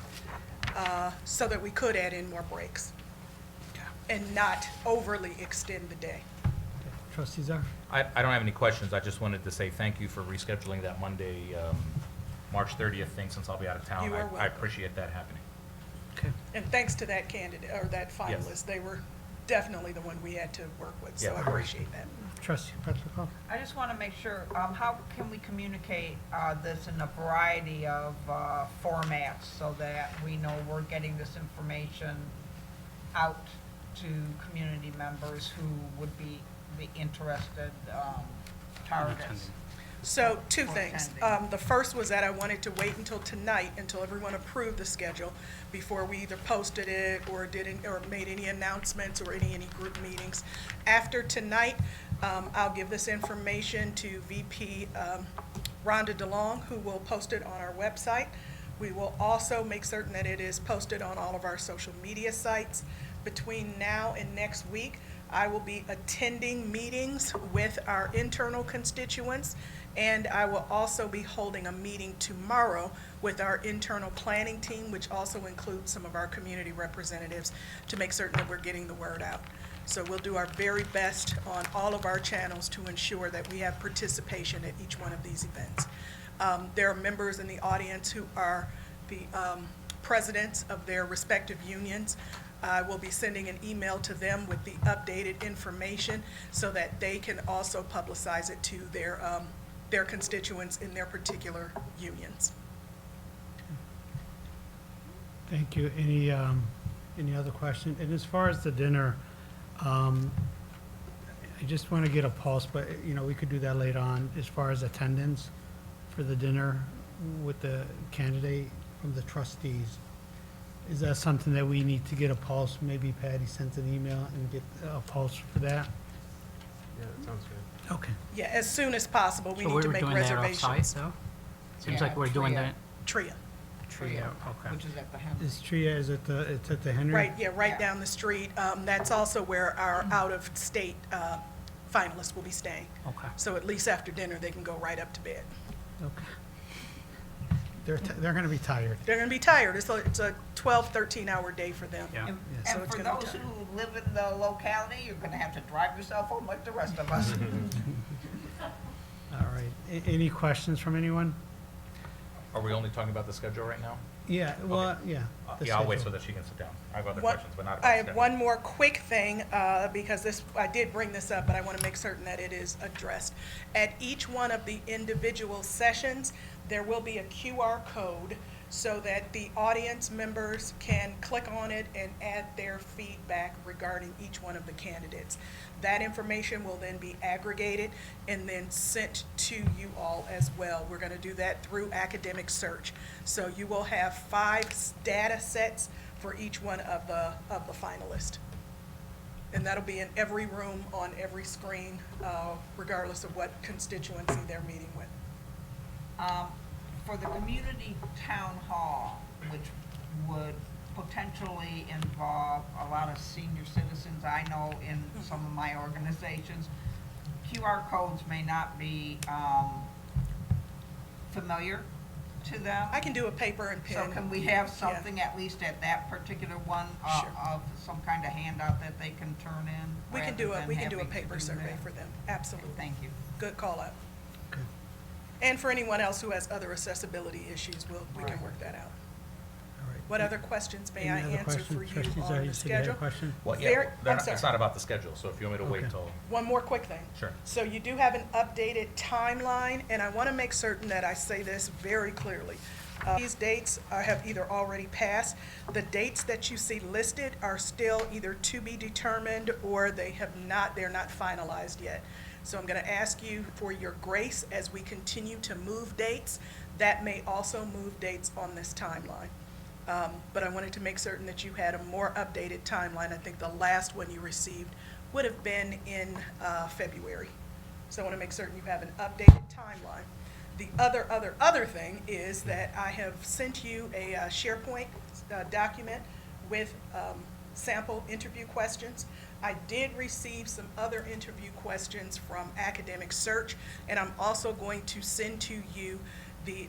so that we could add in more breaks and not overly extend the day. Trustee Czar? I don't have any questions. I just wanted to say thank you for rescheduling that Monday, March 30th thing, since I'll be out of town. You are I welcome. appreciate that happening. Okay. And thanks to that candidate, or that finalist. Yes. They were definitely the one we had to work with, so Yeah. I appreciate that. Trustee Petrichoff? I just want to make sure, how can we communicate this in a variety of formats so that we know we're getting this information out to community members who would be the interested targets? So two For things. attending. The first was that I wanted to wait until tonight, until everyone approved the schedule, before we either posted it or made any announcements or any group meetings. After tonight, I'll give this information to VP Rhonda DeLong, who will post it on our website. We will also make certain that it is posted on all of our social media sites. Between now and next week, I will be attending meetings with our internal constituents, and I will also be holding a meeting tomorrow with our internal planning team, which also includes some of our community representatives, to make certain that we're getting the word out. So we'll do our very best on all of our channels to ensure that we have participation at each one of these events. There are members in the audience who are the presidents of their respective unions. I will be sending an email to them with the updated information so that they can also publicize it to their constituents in their particular unions. Thank you. Any other question? And as far as the dinner, I just want to get a pulse, but, we could do that later on, as far as attendance for the dinner with the candidate from the trustees. Is that something that we need to get a pulse? Maybe Patty sends an email and get a pulse for that? Yeah, that sounds good. Okay. Yeah, as soon as possible. We So need we to were make doing that off-site, reservations. though? Seems Yeah, like we're doing Tria. that. Tria, Trio, okay. Which is at the Henry. Is TRIA, it's at the Henry? right, yeah, right Yeah. down the street. That's also where our out-of-state finalists will be staying. Okay. So at least after dinner, they can go right up to bed. Okay. They're going to be tired. They're going to be tired. It's a 12, 13-hour day for them. Yeah. And Yeah, so and it's for gonna be those tough. who live in the locality, you're going to have to drive yourself home like the rest of us. All right. Any questions from anyone? Are we only talking about the schedule right now? Yeah, well, yeah. the Yeah, I'll wait so schedule. that she can sit down. I have other One- questions, but not about I have schedule. one more quick thing, because I did bring this up, but I want to make certain that it is addressed. At each one of the individual sessions, there will be a QR code so that the audience members can click on it and add their feedback regarding each one of the candidates. That information will then be aggregated and then sent to you all as well. We're going to do that through academic search. So you will have 5 data sets for each one of the finalists. And that'll be in every room, on every screen, regardless of what constituency they're meeting with. For the community town hall, which would potentially involve a lot of senior citizens, I know in some of my organizations, QR codes may not be familiar to them. I can do a paper and pen. So can we have Yeah. something at least at that particular one Sure. of some kind of handout that they can turn in? We can do rather a, than we can do a having to paper do survey that? for them, absolutely. Thank you. Good call out. Okay. And for anyone else who has other accessibility issues, we can Right. work that out. All right. What other questions may I Any other answer questions? for you Trustees, on the you said you had a schedule? question? Well, Very- yeah, they're I'm not- it's sorry. not about the schedule, so if you want me to wait Okay. till, One more quick thing. Sure. So you do have an updated timeline, and I want to make certain that I say this very clearly. These dates have either already passed. The dates that you see listed are still either to be determined or they're not finalized yet. So I'm going to ask you for your grace as we continue to move dates. That may also move dates on this timeline. But I wanted to make certain that you had a more updated timeline. I think the last one you received would have been in February. So I want to make certain you have an updated timeline. The other thing is that I have sent you a SharePoint document with sample interview questions. I did receive some other interview questions from Academic Search, and I'm also going to send to you the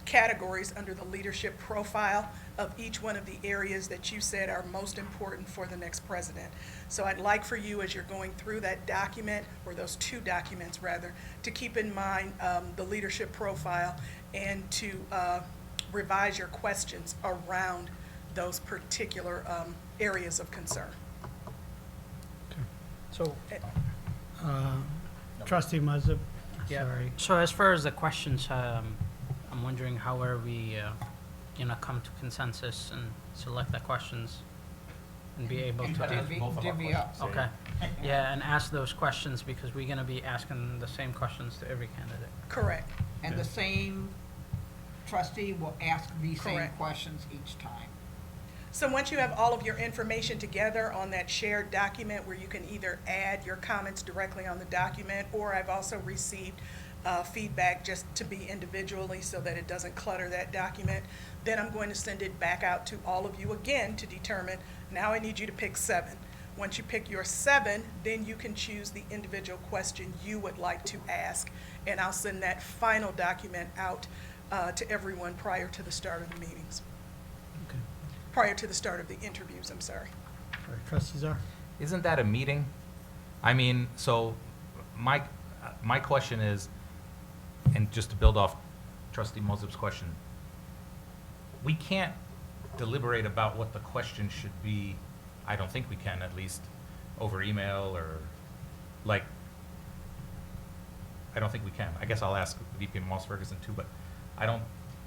categories under the leadership profile of each one of the areas that you said are most important for the next president. So I'd like for you, as you're going through that document, or those 2 documents rather, to keep in mind the leadership profile and to revise your questions around those particular areas of concern. So, trustee Muzza, sorry. So as far as the questions, I'm wondering how are we come to consensus and select the questions and be able to But do. that's both of our Divvy up. questions. Okay, yeah, and ask those questions because we're gonna be asking the same questions to every candidate. Correct. And the same trustee will ask the same Correct. questions each time. So once you have all of your information together on that shared document where you can either add your comments directly on the document, or I've also received feedback just to be individually so that it doesn't clutter that document, then I'm going to send it back out to all of you again to determine, now I need you to pick 7. Once you pick your 7, then you can choose the individual question you would like to ask, and I'll send that final document out to everyone prior to the start of the meetings. Okay. Prior to the start of the interviews, I'm sorry. All right, trustee Czar? Isn't that a meeting? I mean, so my question is, and just to build off trustee Mozip's question, we can't deliberate about what the question should be, I don't think we can, at least, over email or, like, I don't think we can. I guess I'll ask VP Moss Ferguson too, but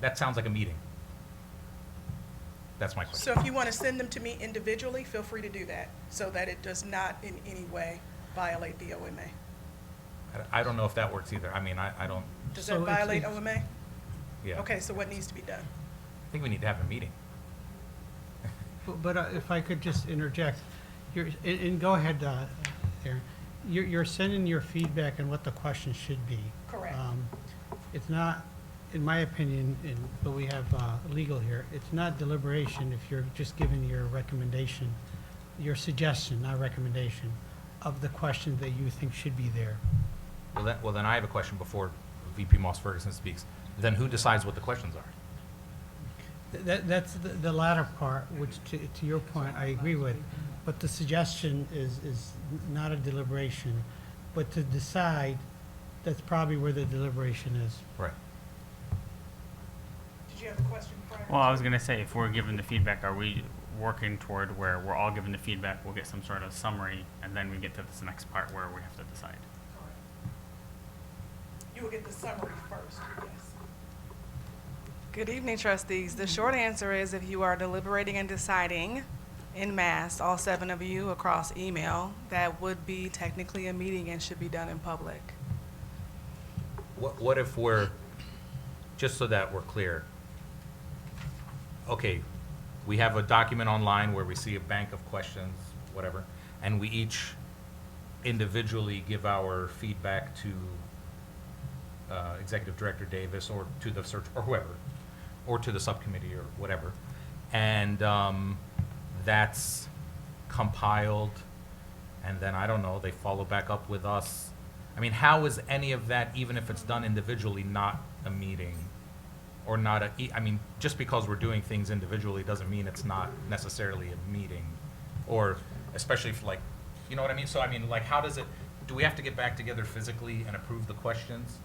that sounds like a meeting. That's my question. So if you want to send them to me individually, feel free to do that, so that it does not in any way violate the OMA. I don't know if that works either. I mean, I don't, Does So that it's- violate it's- OMA? yeah. Okay, so what needs to be done? I think we need to have a meeting. But if I could just interject, and go ahead, Aaron. You're sending your feedback on what the question should be. Correct. It's not, in my opinion, but we have legal here, it's not deliberation if you're just giving your recommendation, your suggestion, not recommendation, of the questions that you think should be there. Well, then I have a question before VP Moss Ferguson speaks. Then who decides what the questions are? That's the latter part, which to your point, I agree with. But the suggestion is not a deliberation, but to decide, that's probably where the deliberation is. Right. Did you have a question prior? Well, I was gonna say, if we're given the feedback, are we working toward where we're all given the feedback, we'll get some sort of summary, and then we get to this next part where we have to decide? You will get the summary first, yes. Good evening, trustees. The short answer is if you are deliberating and deciding en masse, all 7 of you across email, that would be technically a meeting and should be done in public. What if we're, just so that we're clear, okay, we have a document online where we see a bank of questions, whatever, and we each individually give our feedback to Executive Director Davis or to the search, or whoever, or to the subcommittee or whatever. And that's compiled, and then, I don't know, they follow back up with us. I mean, how is any of that, even if it's done individually, not a meeting? Or not a, I mean, just because we're doing things individually doesn't mean it's not necessarily a meeting. Or especially if, like, you know what I mean? So I mean, like, how does it, do we have to get back together physically and approve the questions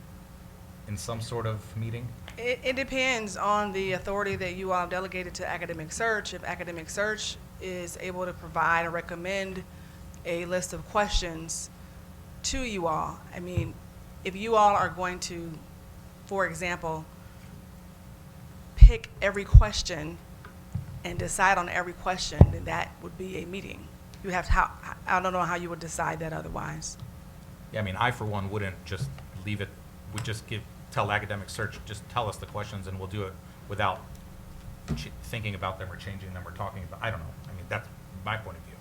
in some sort of meeting? It depends on the authority that you all have delegated to academic search. If academic search is able to provide or recommend a list of questions to you all, I mean, if you all are going to, for example, pick every question and decide on every question, then that would be a meeting. You have to, I don't know how you would decide that otherwise. Yeah, I mean, I, for one, wouldn't just leave it, would just tell academic search, just tell us the questions and we'll do it without thinking about them or changing them or talking about, I don't know. I mean, that's my point of view.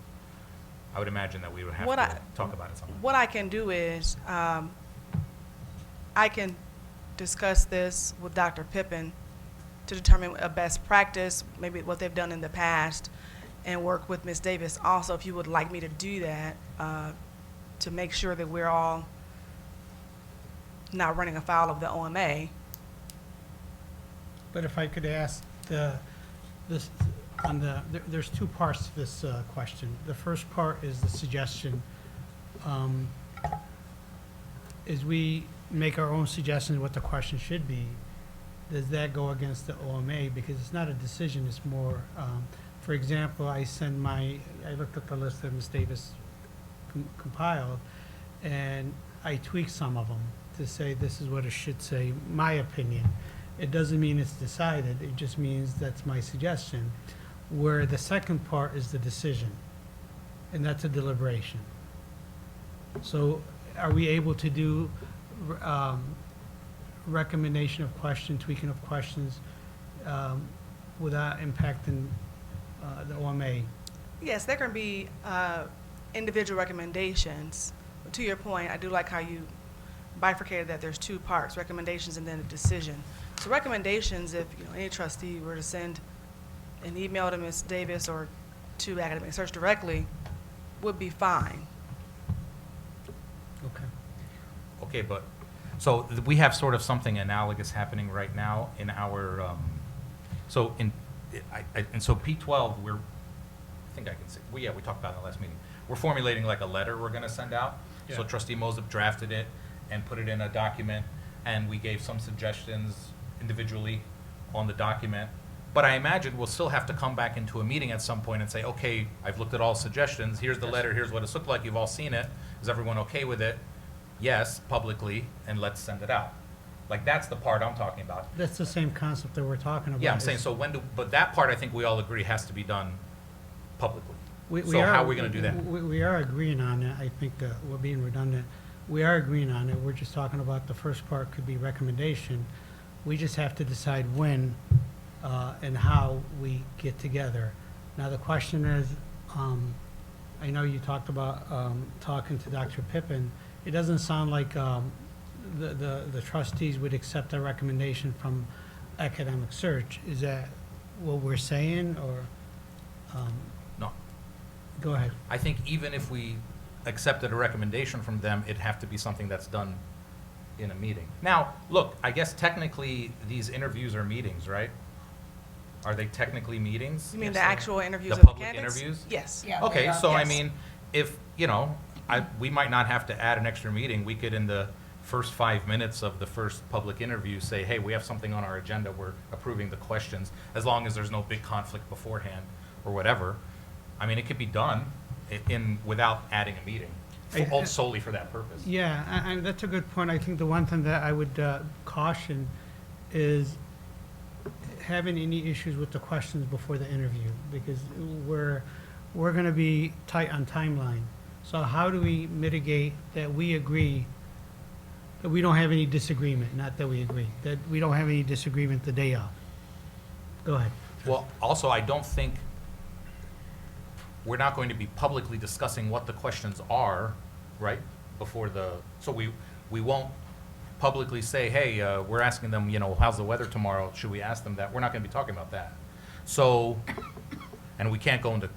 I would imagine that we would have to talk about it sometime. What I can do is, I can discuss this with Dr. Pippin to determine a best practice, maybe what they've done in the past, and work with Ms. Davis also, if you would like me to do that, to make sure that we're all not running afoul of the OMA. But if I could ask there's 2 parts to this question. The first part is the suggestion, is we make our own suggestions what the question should be. Does that go against the OMA? Because it's not a decision, it's more, for example, I looked at the list that Ms. Davis compiled, and I tweaked some of them to say this is what it should say, my opinion. It doesn't mean it's decided, it just means that's my suggestion. Where the second part is the decision, and that's a deliberation. So are we able to do recommendation of question, tweaking of questions, without impacting the OMA? Yes, there can be individual recommendations. But to your point, I do like how you bifurcated that there's 2 parts, recommendations and then a decision. So recommendations, if any trustee were to send an email to Ms. Davis or to academic search directly, would be fine. Okay. Okay, but, so we have sort of something analogous happening right now in our, so in, and so P12, I think I can say, we talked about it in the last meeting. We're formulating like a letter we're gonna send out. So Yeah. Trustee Mosip drafted it and put it in a document, and we gave some suggestions individually on the document. But I imagine we'll still have to come back into a meeting at some point and say, okay, I've looked at all suggestions, here's the letter, here's what it's looked like, you've all seen it, is everyone okay with it? Yes, publicly, and let's send it out. Like, that's the part I'm talking about. That's the same concept that we're talking about. Yeah, I'm saying, so but that part I think we all agree has to be done publicly. We So are- how are we gonna do that? We are agreeing on that. I think we're being redundant. We are agreeing on it. We're just talking about the first part could be recommendation. We just have to decide when and how we get together. Now, the question is, I know you talked about talking to Dr. Pippin. It doesn't sound like the trustees would accept a recommendation from academic search. Is that what we're saying, or? No. Go ahead. I think even if we accepted a recommendation from them, it'd have to be something that's done in a meeting. Now, look, I guess technically these interviews are meetings, right? Are they technically meetings? You mean the actual interviews The of the public candidates? interviews? Yes. Yeah, Okay, so I Yes. mean, if, we might not have to add an extra meeting, we could in the first 5 minutes of the first public interview say, hey, we have something on our agenda, we're approving the questions, as long as there's no big conflict beforehand or whatever. I mean, it could be done without adding a meeting, solely for that purpose. Yeah, and that's a good point. I think the one thing that I would caution is having any issues with the questions before the interview, because we're going to be tight on timeline. So how do we mitigate that we agree that we don't have any disagreement, not that we agree, that we don't have any disagreement the day of? Go ahead. Well, also, I don't think we're not going to be publicly discussing what the questions are, right? So we won't publicly say, hey, we're asking them, how's the weather tomorrow? Should we ask them that? We're not going to be talking about that. So, and we can't go into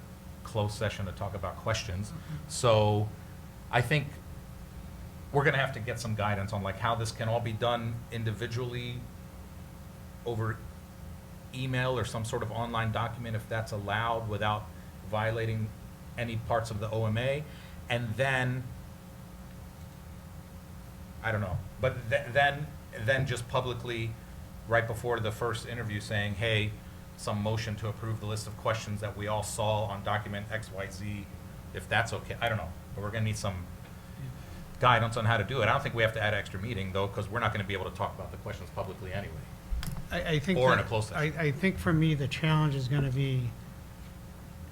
closed session to talk about questions. So I think we're going to have to get some guidance on like how this can all be done individually over email or some sort of online document, if that's allowed, without violating any parts of the OMA. And then, I don't know, but then just publicly, right before the first interview, saying, hey, some motion to approve the list of questions that we all saw on document XYZ, if that's okay. I don't know, but we're going to need some guidance on how to do it. I don't think we have to add an extra meeting, though, because we're not going to be able to talk about the questions publicly anyway. I think Or in that- a closed session. I think for me, the challenge is going to be,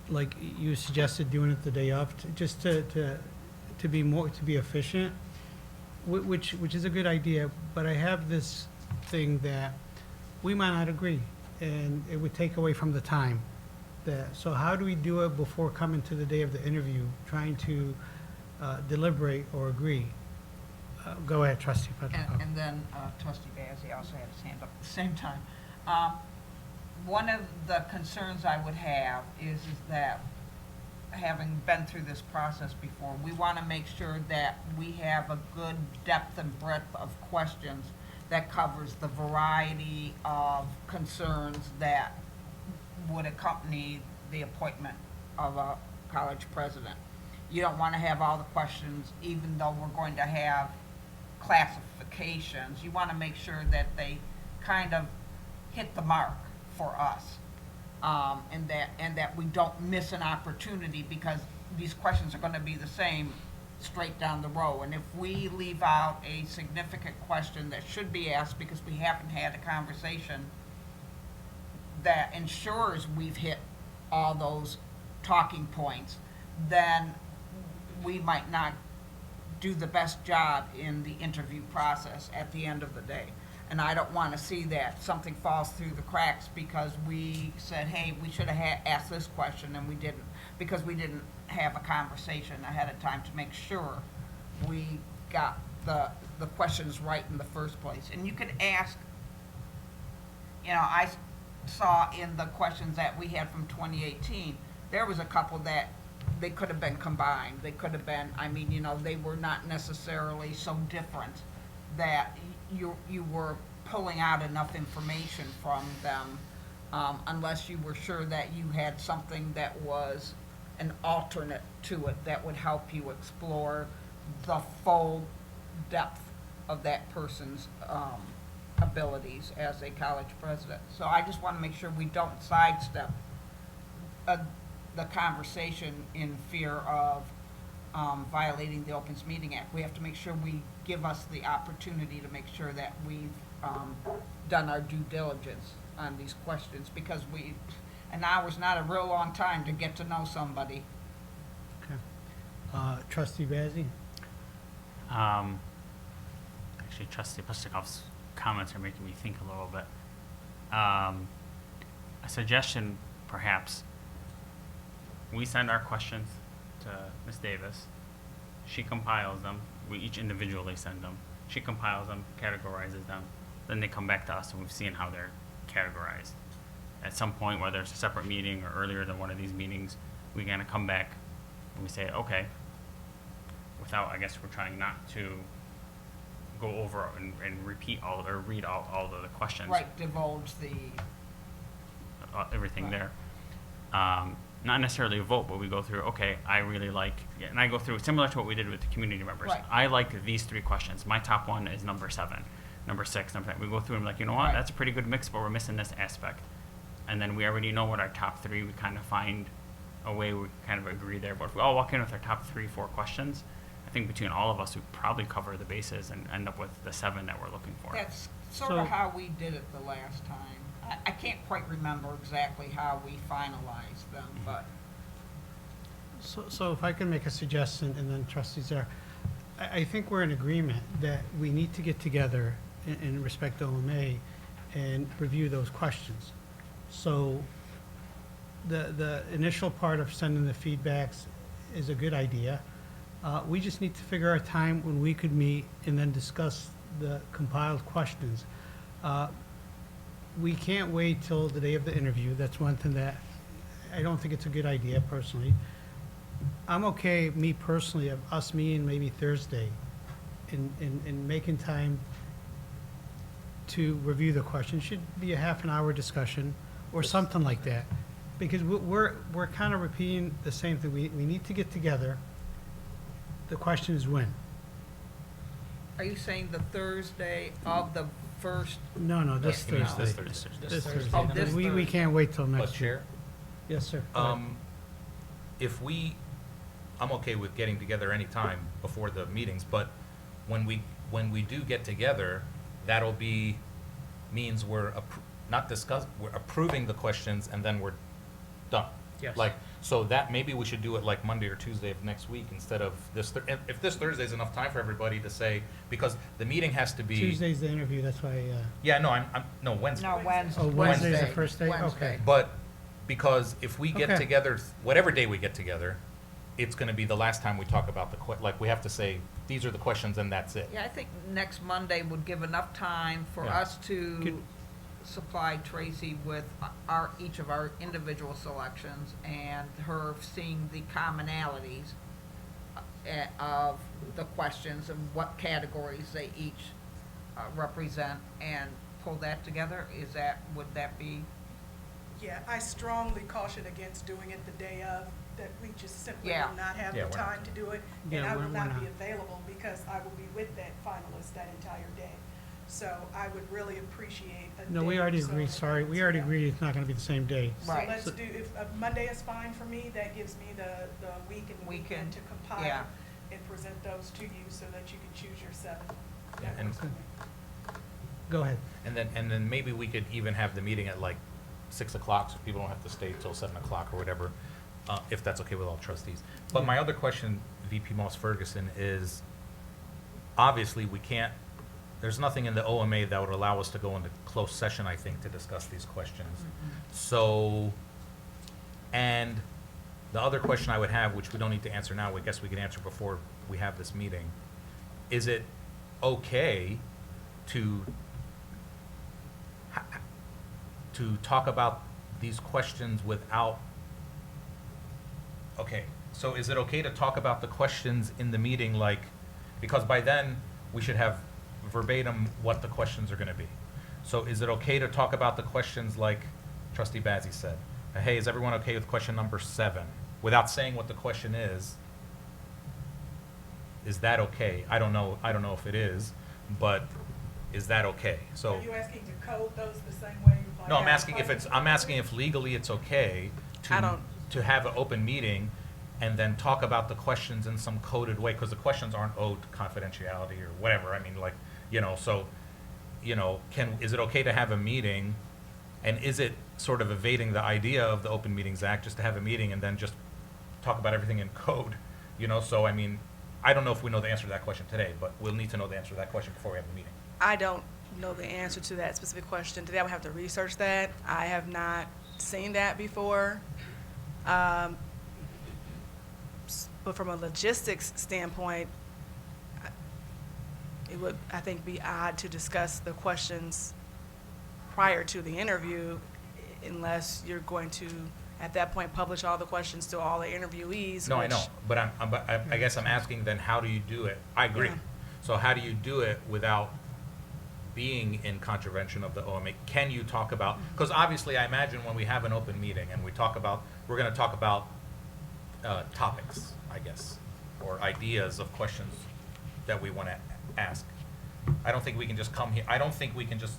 like you suggested, doing it the day of, just to be efficient, which is a good idea. But I have this thing that we might not agree, and it would take away from the time. So how do we do it before coming to the day of the interview, trying to deliberate or agree? Go ahead, Trustee Patrick. And then Trustee Bazey also had his hand up at the same time. One of the concerns I would have is that, having been through this process before, we want to make sure that we have a good depth and breadth of questions that covers the variety of concerns that would accompany the appointment of a college president. You don't want to have all the questions, even though we're going to have classifications. You want to make sure that they kind of hit the mark for us, and that we don't miss an opportunity, because these questions are going to be the same straight down the row. And if we leave out a significant question that should be asked because we haven't had a conversation that ensures we've hit all those talking points, then we might not do the best job in the interview process at the end of the day. And I don't want to see that something falls through the cracks because we said, hey, we should have asked this question and we didn't, because we didn't have a conversation ahead of time to make sure we got the questions right in the first place. And you could ask, I saw in the questions that we had from 2018, there was a couple that they could have been combined. They could have been, they were not necessarily so different that you were pulling out enough information from them, unless you were sure that you had something that was an alternate to it that would help you explore the full depth of that person's abilities as a college president. So I just want to make sure we don't sidestep the conversation in fear of violating the Opens Meeting Act. We have to make sure we give us the opportunity to make sure that we've done our due diligence on these questions, because an hour's not a real long time to get to know somebody. Okay. Trustee Bazey? Actually, Trustee Pustikov's comments are making me think a little bit. A suggestion, perhaps, we send our questions to Ms. Davis. She compiles them. We each individually send them. She compiles them, categorizes them. Then they come back to us, and we've seen how they're categorized. At some point, whether it's a separate meeting or earlier than one of these meetings, we're going to come back and we say, okay, I guess we're trying not to go over and repeat or read all of the questions. Right, divulge the... Everything Right. there. not necessarily a vote, but we go through, okay, I really like, and I go through, similar to what we did with the community members. Right. I like these 3 questions. My top one is number 7, number 6, number 10. We go through and like, you know what, Right. that's a pretty good mix, but we're missing this aspect. And then we already know what our top 3, we kind of find a way we kind of agree there. But if we all walk in with our top 3, 4 questions, I think between all of us, we probably cover the bases and end up with the 7 that we're looking for. That's sort So- of how we did it the last time. I can't quite remember exactly how we finalized them, but So if I can make a suggestion, and then trustees there, I think we're in agreement that we need to get together in respect to OMA and review those questions. So the initial part of sending the feedbacks is a good idea. We just need to figure out a time when we could meet and then discuss the compiled questions. We can't wait till the day of the interview. That's one thing that I don't think it's a good idea personally. I'm okay, me personally, of us meeting maybe Thursday and making time to review the question. Should be a half an hour discussion or something like that. Because we're kind of repeating the same thing. We need to get together. The question is when. are you saying the Thursday of the first? No, this No, Thursday. this Thursday. This Thursday. Oh, this We Thursday. can't wait till But next year. Chair, Yes, sir. Go ahead. if I'm okay with getting together anytime before the meetings, but when we do get together, that'll be, means we're we're approving the questions and then we're done. Yes. Like, so that, maybe we should do it like Monday or Tuesday of next week instead of this, if this Thursday's enough time for everybody to say, because the meeting has to be. Tuesday's the interview, that's why, Yeah, no, no, Wednesday. No, Wednesday. oh, Wednesday's the Wednesday. first day? Wednesday. Okay. But because if we get Okay. together, whatever day we get together, it's gonna be the last time we talk about like, we have to say, these are the questions and that's it. Yeah, I think next Monday would give enough time for Yeah. us to Good. supply Tracy with each of our individual selections and her seeing the commonalities of the questions and what categories they each represent and pull that together. Would that be? Yeah, I strongly caution against doing it the day of, that we just simply Yeah. will not have Yeah, the we're not. time to do it. Yeah, And I we're will not be not. available because I will be with that finalist that entire day. So I would really appreciate a day. No, we already or so agreed, in sorry. We advance, already yeah. agreed it's not gonna be the same day. So Right. let's do, if Monday is fine for me, that gives me the week and the We can- weekend to compile yeah. and present those to you so that you can choose your 7. Yeah, That and- works for me. Go ahead. And then maybe we could even have the meeting at like 6 o'clock, so people don't have to stay till 7 o'clock or whatever, if that's okay with all trustees. But Yeah. my other question, VP Moss Ferguson, is obviously we can't, there's nothing in the OMA that would allow us to go into closed session, I think, to discuss these questions. So, and the other question I would have, which we don't need to answer now, I guess we can answer before we have this meeting, is it okay to talk about these questions without, okay, so is it okay to talk about the questions in the meeting, like, because by then, we should have verbatim what the questions are gonna be. So is it okay to talk about the questions like trustee Bazey said? Hey, is everyone okay with question number 7? Without saying what the question is that okay? I don't know if it is, but is that okay? So. Are you asking to code those the same way? like No, I'm how asking finalists I'm are? asking if legally it's okay I don't- to have an open meeting and then talk about the questions in some coded way, because the questions aren't owed confidentiality or whatever, I mean, like, so, is it okay to have a meeting? And is it sort of evading the idea of the Open Meetings Act, just to have a meeting and then just talk about everything in code? So, I mean, I don't know if we know the answer to that question today, but we'll need to know the answer to that question before we have the meeting. I don't know the answer to that specific question. Today I would have to research that. I have not seen that before. But from a logistics standpoint, it would, I think, be odd to discuss the questions prior to the interview unless you're going to, at that point, publish all the questions to all the interviewees. No, I which- know, but I guess I'm asking then, how do you do it? I agree. Yeah. So how do you do it without being in contravention of the OMA, can you talk about, because obviously I imagine when we have an open meeting and we're going to talk about topics, I guess, or ideas of questions that we want to ask. I don't think we can just come here, I don't think we can just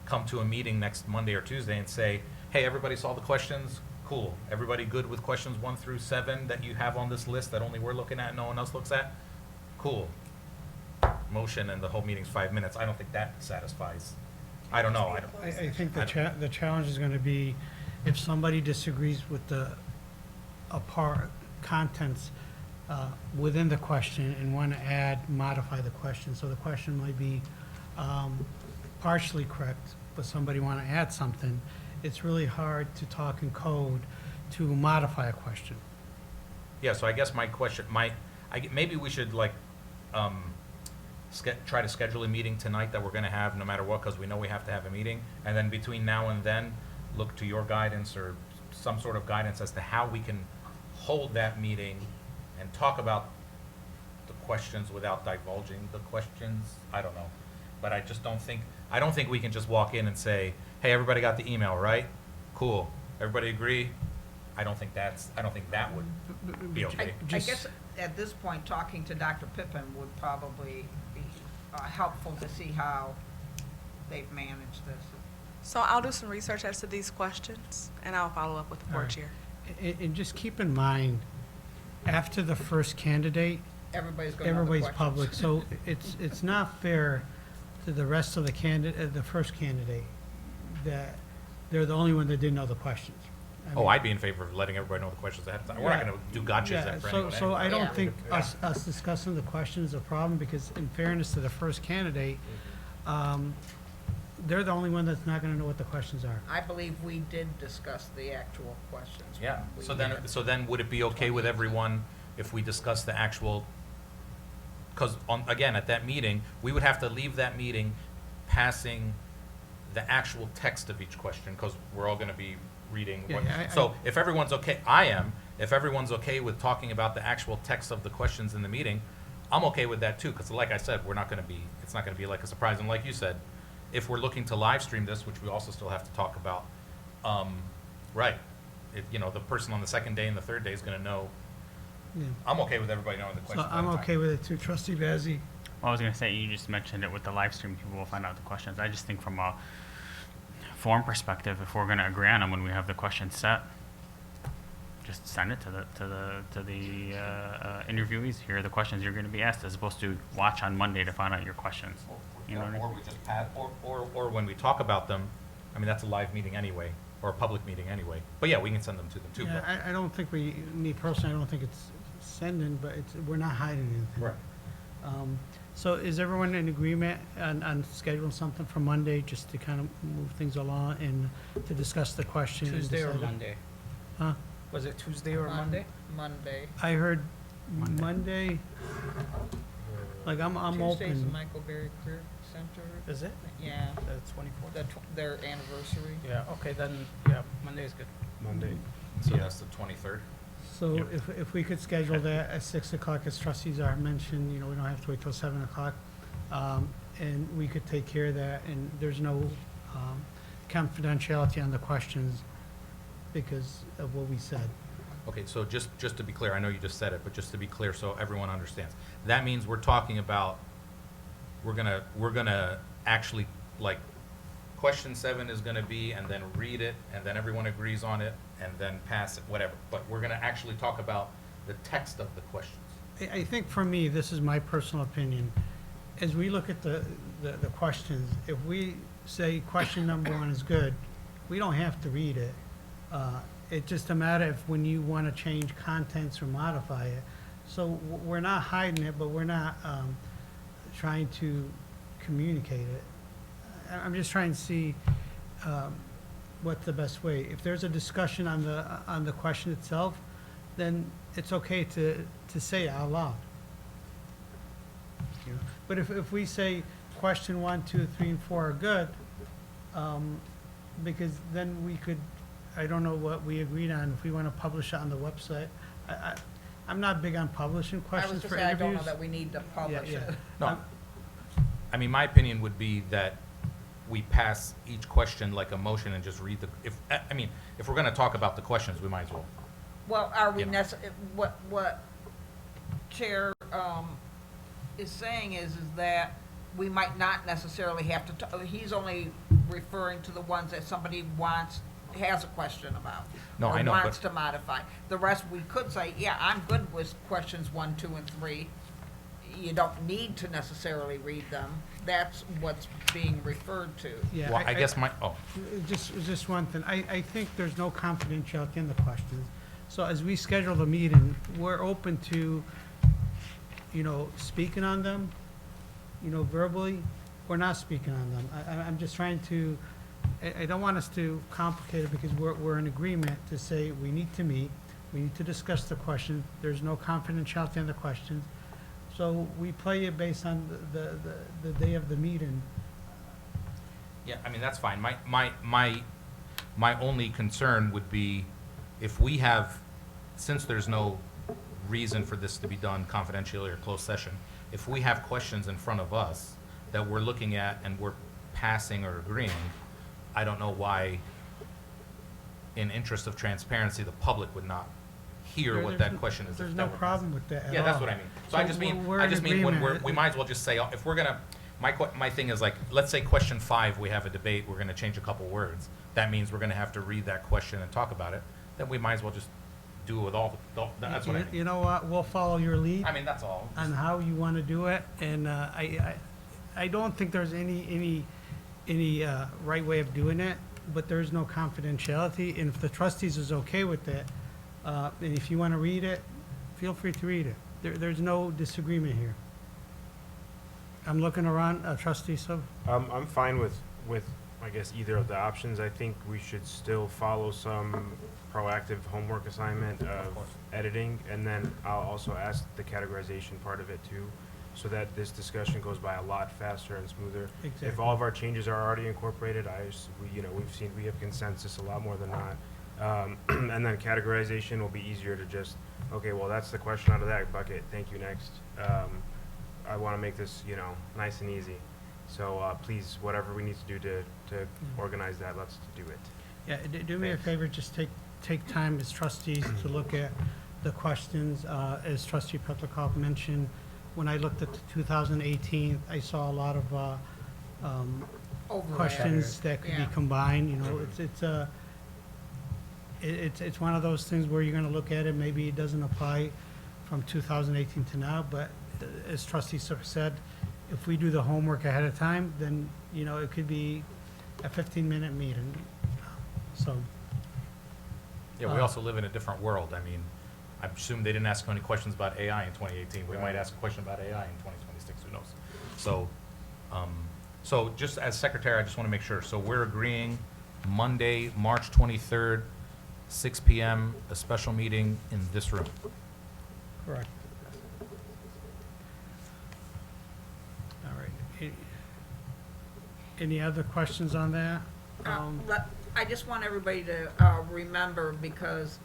come to a meeting next Monday or Tuesday and say, hey, everybody saw the questions? Cool. Everybody good with questions 1 through 7 that you have on this list that only we're looking at and no one else looks at? Cool. Motion and the whole meeting's 5 minutes. I don't think that satisfies. I don't know. I think the challenge is gonna be if somebody disagrees with the contents within the question and wanna modify the question. So the question might be partially correct, but somebody wanna add something. It's really hard to talk in code to modify a question. Yeah, so I guess my question, maybe we should like, try to schedule a meeting tonight that we're gonna have no matter what, because we know we have to have a meeting. And then between now and then, look to your guidance or some sort of guidance as to how we can hold that meeting and talk about the questions without divulging the questions. I don't know. But I don't think we can just walk in and say, hey, everybody got the email, right? Cool. Everybody agree? I don't think that would be okay. I guess at this point, talking to Dr. Pippin would probably be helpful to see how they've managed this. So I'll do some research as to these questions, and I'll follow up with the board Alright. chair. And just keep in mind, after the first candidate, Everybody's going to know the everybody's public, so it's not fair to the rest of the first candidate that they're the only one that didn't know the questions. I mean, I'd be in favor of letting everybody know the questions ahead of time. We're not Yeah. gonna do gotchas Yeah, for so anyone. so I anyway. don't think us discussing the question is a problem, because in fairness to the first candidate, they're the only one that's not gonna know what the questions are. I believe we did discuss the actual questions. Yeah, when we so then had- would it be okay with everyone if we discuss the actual, because again, at that meeting, we would have to leave that meeting passing the actual text of each question, because we're all gonna be reading. Yeah, So if everyone's okay, if everyone's okay with talking about the actual text of the questions in the meeting, I'm okay with that too, because like I said, it's not gonna be like a surprise, and like you said, if we're looking to live stream this, which we also still have to talk about, right, the person on the second day and the third day is gonna know. Yeah. I'm okay with everybody knowing the So questions. I'm ahead of okay time. with it too. Trustee Bazey? Well, I was gonna say, you just mentioned it with the live stream, people will find out the questions. I just think from a form perspective, if we're gonna agree on them when we have the questions set, just send it to the interviewees. Here are the questions you're gonna be asked, as opposed to watch on Monday to find out your questions. You know what I mean? Or we just pass, or when we talk about them, I mean, that's a live meeting anyway, or a public meeting anyway. But yeah, we can send them to them too. but- Yeah, I don't think me personally, I don't think it's sending, but we're not hiding anything. Right. So is everyone in agreement on scheduling something for Monday, just to kind of move things along and to discuss the question? and Tuesday or decide- Monday? Huh? Was it Tuesday or Monday? Monday. I heard Monday. Monday, like I'm Tuesday's the open. Michael Berry Career Center. Is it? Yeah, The 24th? their anniversary. Yeah, okay, then, yeah, Monday is good. Monday. So Yeah. that's the 23rd. So Yep. if we could schedule that at 6 o'clock, as trustees are mentioned, we don't have to wait till 7 o'clock. And we could take care of that, and there's no confidentiality on the questions because of what we said. Okay, so just to be clear, I know you just said it, but just to be clear so everyone understands. That means we're talking about, we're gonna actually, like, question 7 is gonna be, and then read it, and then everyone agrees on it, and then pass it, whatever. But we're gonna actually talk about the text of the questions. I think for me, this is my personal opinion, as we look at the questions, if we say question number 1 is good, we don't have to read it. It's just a matter of when you want to change contents or modify it. So we're not hiding it, but we're not trying to communicate it. I'm just trying to see what's the best way. If there's a discussion on the question itself, then it's okay to say it out loud. But if we say question 1, 2, 3, and 4 are good, because then we could, I don't know what we agreed on, if we want to publish it on the website. I'm not big on publishing I was questions just for saying, I don't interviews. know that we need to publish Yeah, it. No, I mean, my opinion would be that we pass each question like a motion and just read the, I mean, if we're gonna talk about the questions, we might as well. Well, are we You know. what Chair, is saying is that we might not necessarily have to, he's only referring to the ones that somebody has a question about. No, I know, Or wants but- to modify. The rest, we could say, yeah, I'm good with questions 1, 2, and 3. You don't need to necessarily read them. That's what's being referred to. Yeah, Well, I guess Just one thing, I think there's no confidentiality in the questions. So as we schedule the meeting, we're open to, speaking on them, verbally, or not speaking on them. I'm just trying to, I don't want us to complicate it because we're in agreement to say we need to meet, we need to discuss the question, there's no confidentiality in the questions. So we play it based on the day of the meeting. Yeah, I mean, that's fine. My only concern would be if we have, since there's no reason for this to be done confidentially or closed session, if we have questions in front of us that we're looking at and we're passing or agreeing, I don't know why, in interest of transparency, the public would not hear what that question is. if There's that no were problem with that at all. Yeah, that's what I mean. So I just we're in mean when agreement. we might as well just say, if we're gonna, my thing is like, let's say question 5, we have a debate, we're gonna change a couple words. That means we're gonna have to read that question and talk about it. Then we might as well just do it with that's what I mean. You know what, we'll follow your lead I mean, that's all. on how you want to do it, and I don't think there's any right way of doing it, but there is no confidentiality, and if the trustees is okay with it, and if you want to read it, feel free to read it. There's no disagreement here. I'm looking around, trustee Sub. I'm fine with, I guess, either of the options. I think we should still follow some proactive homework assignment of editing, and then I'll also ask the categorization part of it too, so that this discussion goes by a lot faster and smoother. If Exactly. all of our changes are already incorporated, we have consensus a lot more than not. And then categorization will be easier to just, okay, well, that's the question out of that bucket, thank you, next. I want to make this, nice and easy. So please, whatever we need to do to organize that, let's do it. Yeah, do me a favor, just take time as trustees to look at the questions. As trustee Petlikov mentioned, when I looked at the 2018, I saw a lot of Overlap. questions that could be Yeah. combined, it's one of those things where you're gonna look at it, maybe it doesn't apply from 2018 to now, but as trustee said, if we do the homework ahead of time, then, it could be a 15-minute meeting, so. Yeah, we also live in a different world. I mean, I assume they didn't ask any questions about AI in 2018. We might ask a question about AI in 2026, who knows? So, so just as secretary, I just want to make sure. So we're agreeing Monday, March 23rd, 6 PM, a special meeting in this room. Correct. All right. Any other questions on that? I just want everybody to remember, because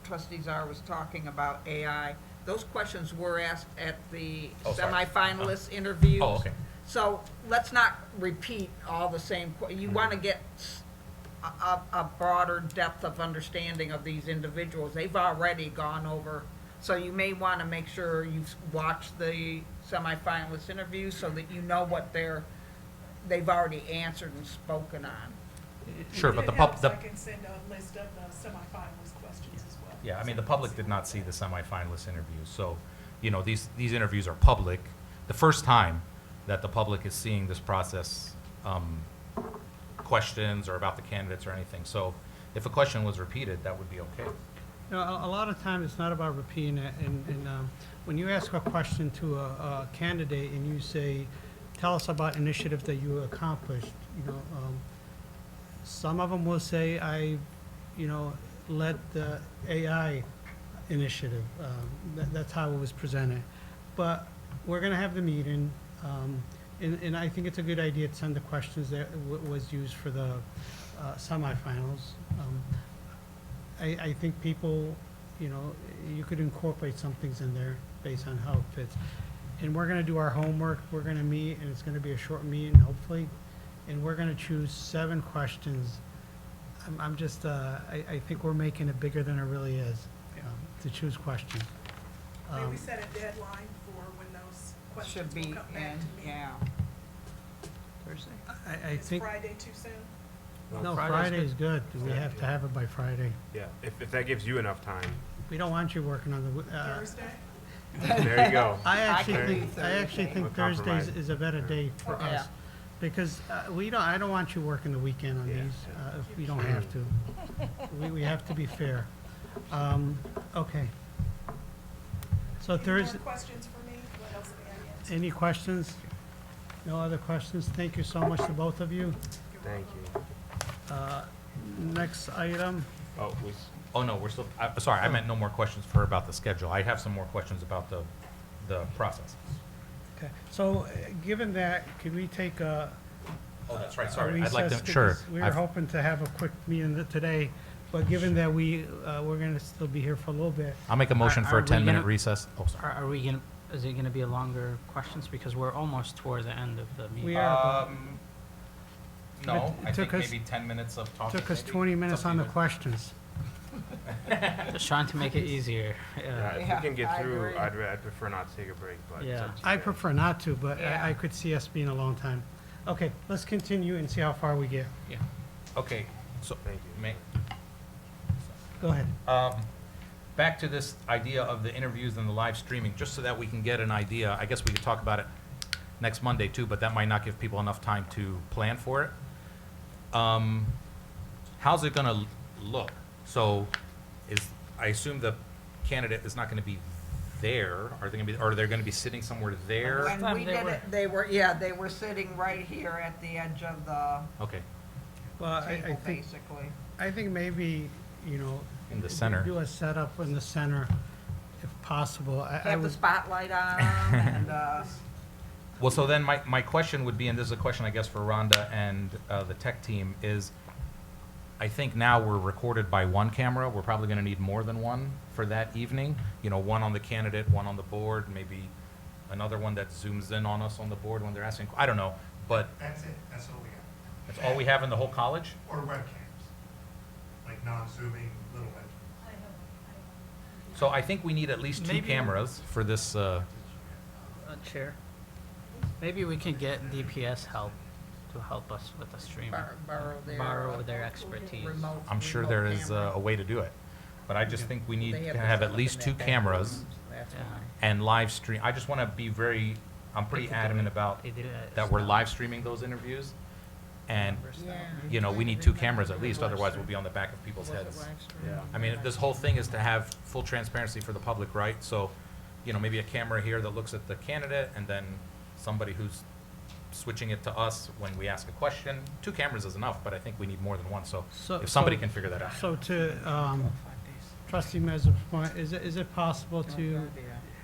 trustee Czar was talking about AI, those questions were asked at the Oh, sorry. semifinalist interviews. Oh, okay. So let's not repeat all the same, you want to get a broader depth of understanding of these individuals. They've already gone over, so you may want to make sure you've watched the semifinalist interviews so that you know what they've already answered and spoken on. Sure, but If the it pub, helps, I can send a list of the semifinalist questions as well. yeah, I mean, the public did not see the semifinalist interviews, so, these interviews are public. The first time that the public is seeing this process, questions or about the candidates or anything. So if a question was repeated, that would be okay. A lot of times, it's not about repeating it, and when you ask a question to a candidate and you say, tell us about initiative that you accomplished, some of them will say, I led the AI initiative. That's how it was presented. But we're gonna have the meeting, and I think it's a good idea to send the questions that was used for the semifinals. I think people, you could incorporate some things in there based on how it fits. And we're gonna do our homework, we're gonna meet, and it's gonna be a short meeting, hopefully. and we're gonna choose 7 questions. I'm just, I think we're making it bigger than it really is, to choose questions. Maybe set a deadline for when those Should questions be will come back in, to me. yeah. Thursday? I Is think, Friday too soon? no, Friday's Friday good. is good. We have to have it by Friday. Yeah, if that gives you enough time. We don't want you working on the, Thursday? There you go. I can actually do think We'll Thursdays compromise. is a better day for Okay. us. Because I don't want you working the weekend on Yeah. these, if we don't have to. We have to be fair. Okay. So Any Thursday, more questions for me? What else may I answer? any questions? No other questions? Thank you so much to both of you. Thank you. Next item, Oh, Oh, no, we're still, sorry, I meant no more questions for her about the schedule. I have some more questions about the process. okay. So, given that, could we take a Oh, that's right, a sorry. I'd like recess? to, sure. Because we were I've- hoping to have a quick meeting today, but given that we're gonna still be here for a little bit, I'll make a motion for Are a we 10-minute gonna- recess. Oh, sorry. Are we gonna, is it gonna be a longer questions? Because we're almost toward the end of the meeting. we are, No, But it I took think us- maybe 10 minutes of talking. took us maybe. 20 It's minutes up to on the you. questions. Just trying to make it easier. yeah, if Yeah, we can get I through, agree. I'd prefer not to take a break, but it's Yeah. up to you I guys. prefer not to, but Yeah. I could see us being a long time. Okay, let's continue and see how far we get. Okay, so, Thank you. may, Go ahead. back to this idea of the interviews and the live streaming, just so that we can get an idea. I guess we could talk about it next Monday too, but that might not give people enough time to plan for it. How's it gonna look? So, I assume the candidate is not gonna be there. Are they gonna be sitting somewhere there? When time we they did were- it, they were sitting right here at the edge of the Okay, Well, table, basically. I think maybe, in the center. do a setup in the center if possible. I Have the would, spotlight on and, Well, so then my question would be, and this is a question I guess for Rhonda and the tech team, is I think now we're recorded by one camera. We're probably going to need more than one for that evening. One on the candidate, one on the board, maybe another one that zooms in on us on the board when they're asking. I don't know, but That's it, that's all we have. that's all we have in the whole college? Or webcams, like non-zooming little web. So I think we need at least 2 Maybe- cameras for this. Chair, maybe we can get DPS help to help us with the streaming. Borrow their expertise. I'm sure there is a way to do it, but I just think we need to have at least 2 cameras Yeah. and live stream. I just want to be I'm pretty adamant about They did it at that we're Stop. live streaming those interviews. And, we need 2 cameras at least, otherwise we'll be on the back of people's heads. Yeah. I mean, this whole thing is to have full transparency for the public, right? So, maybe a camera here that looks at the candidate and then somebody who's switching it to us when we ask a question. 2 cameras is enough, but I think we need more than one, so if somebody can figure that out. So to trustee Mez's point, is it possible to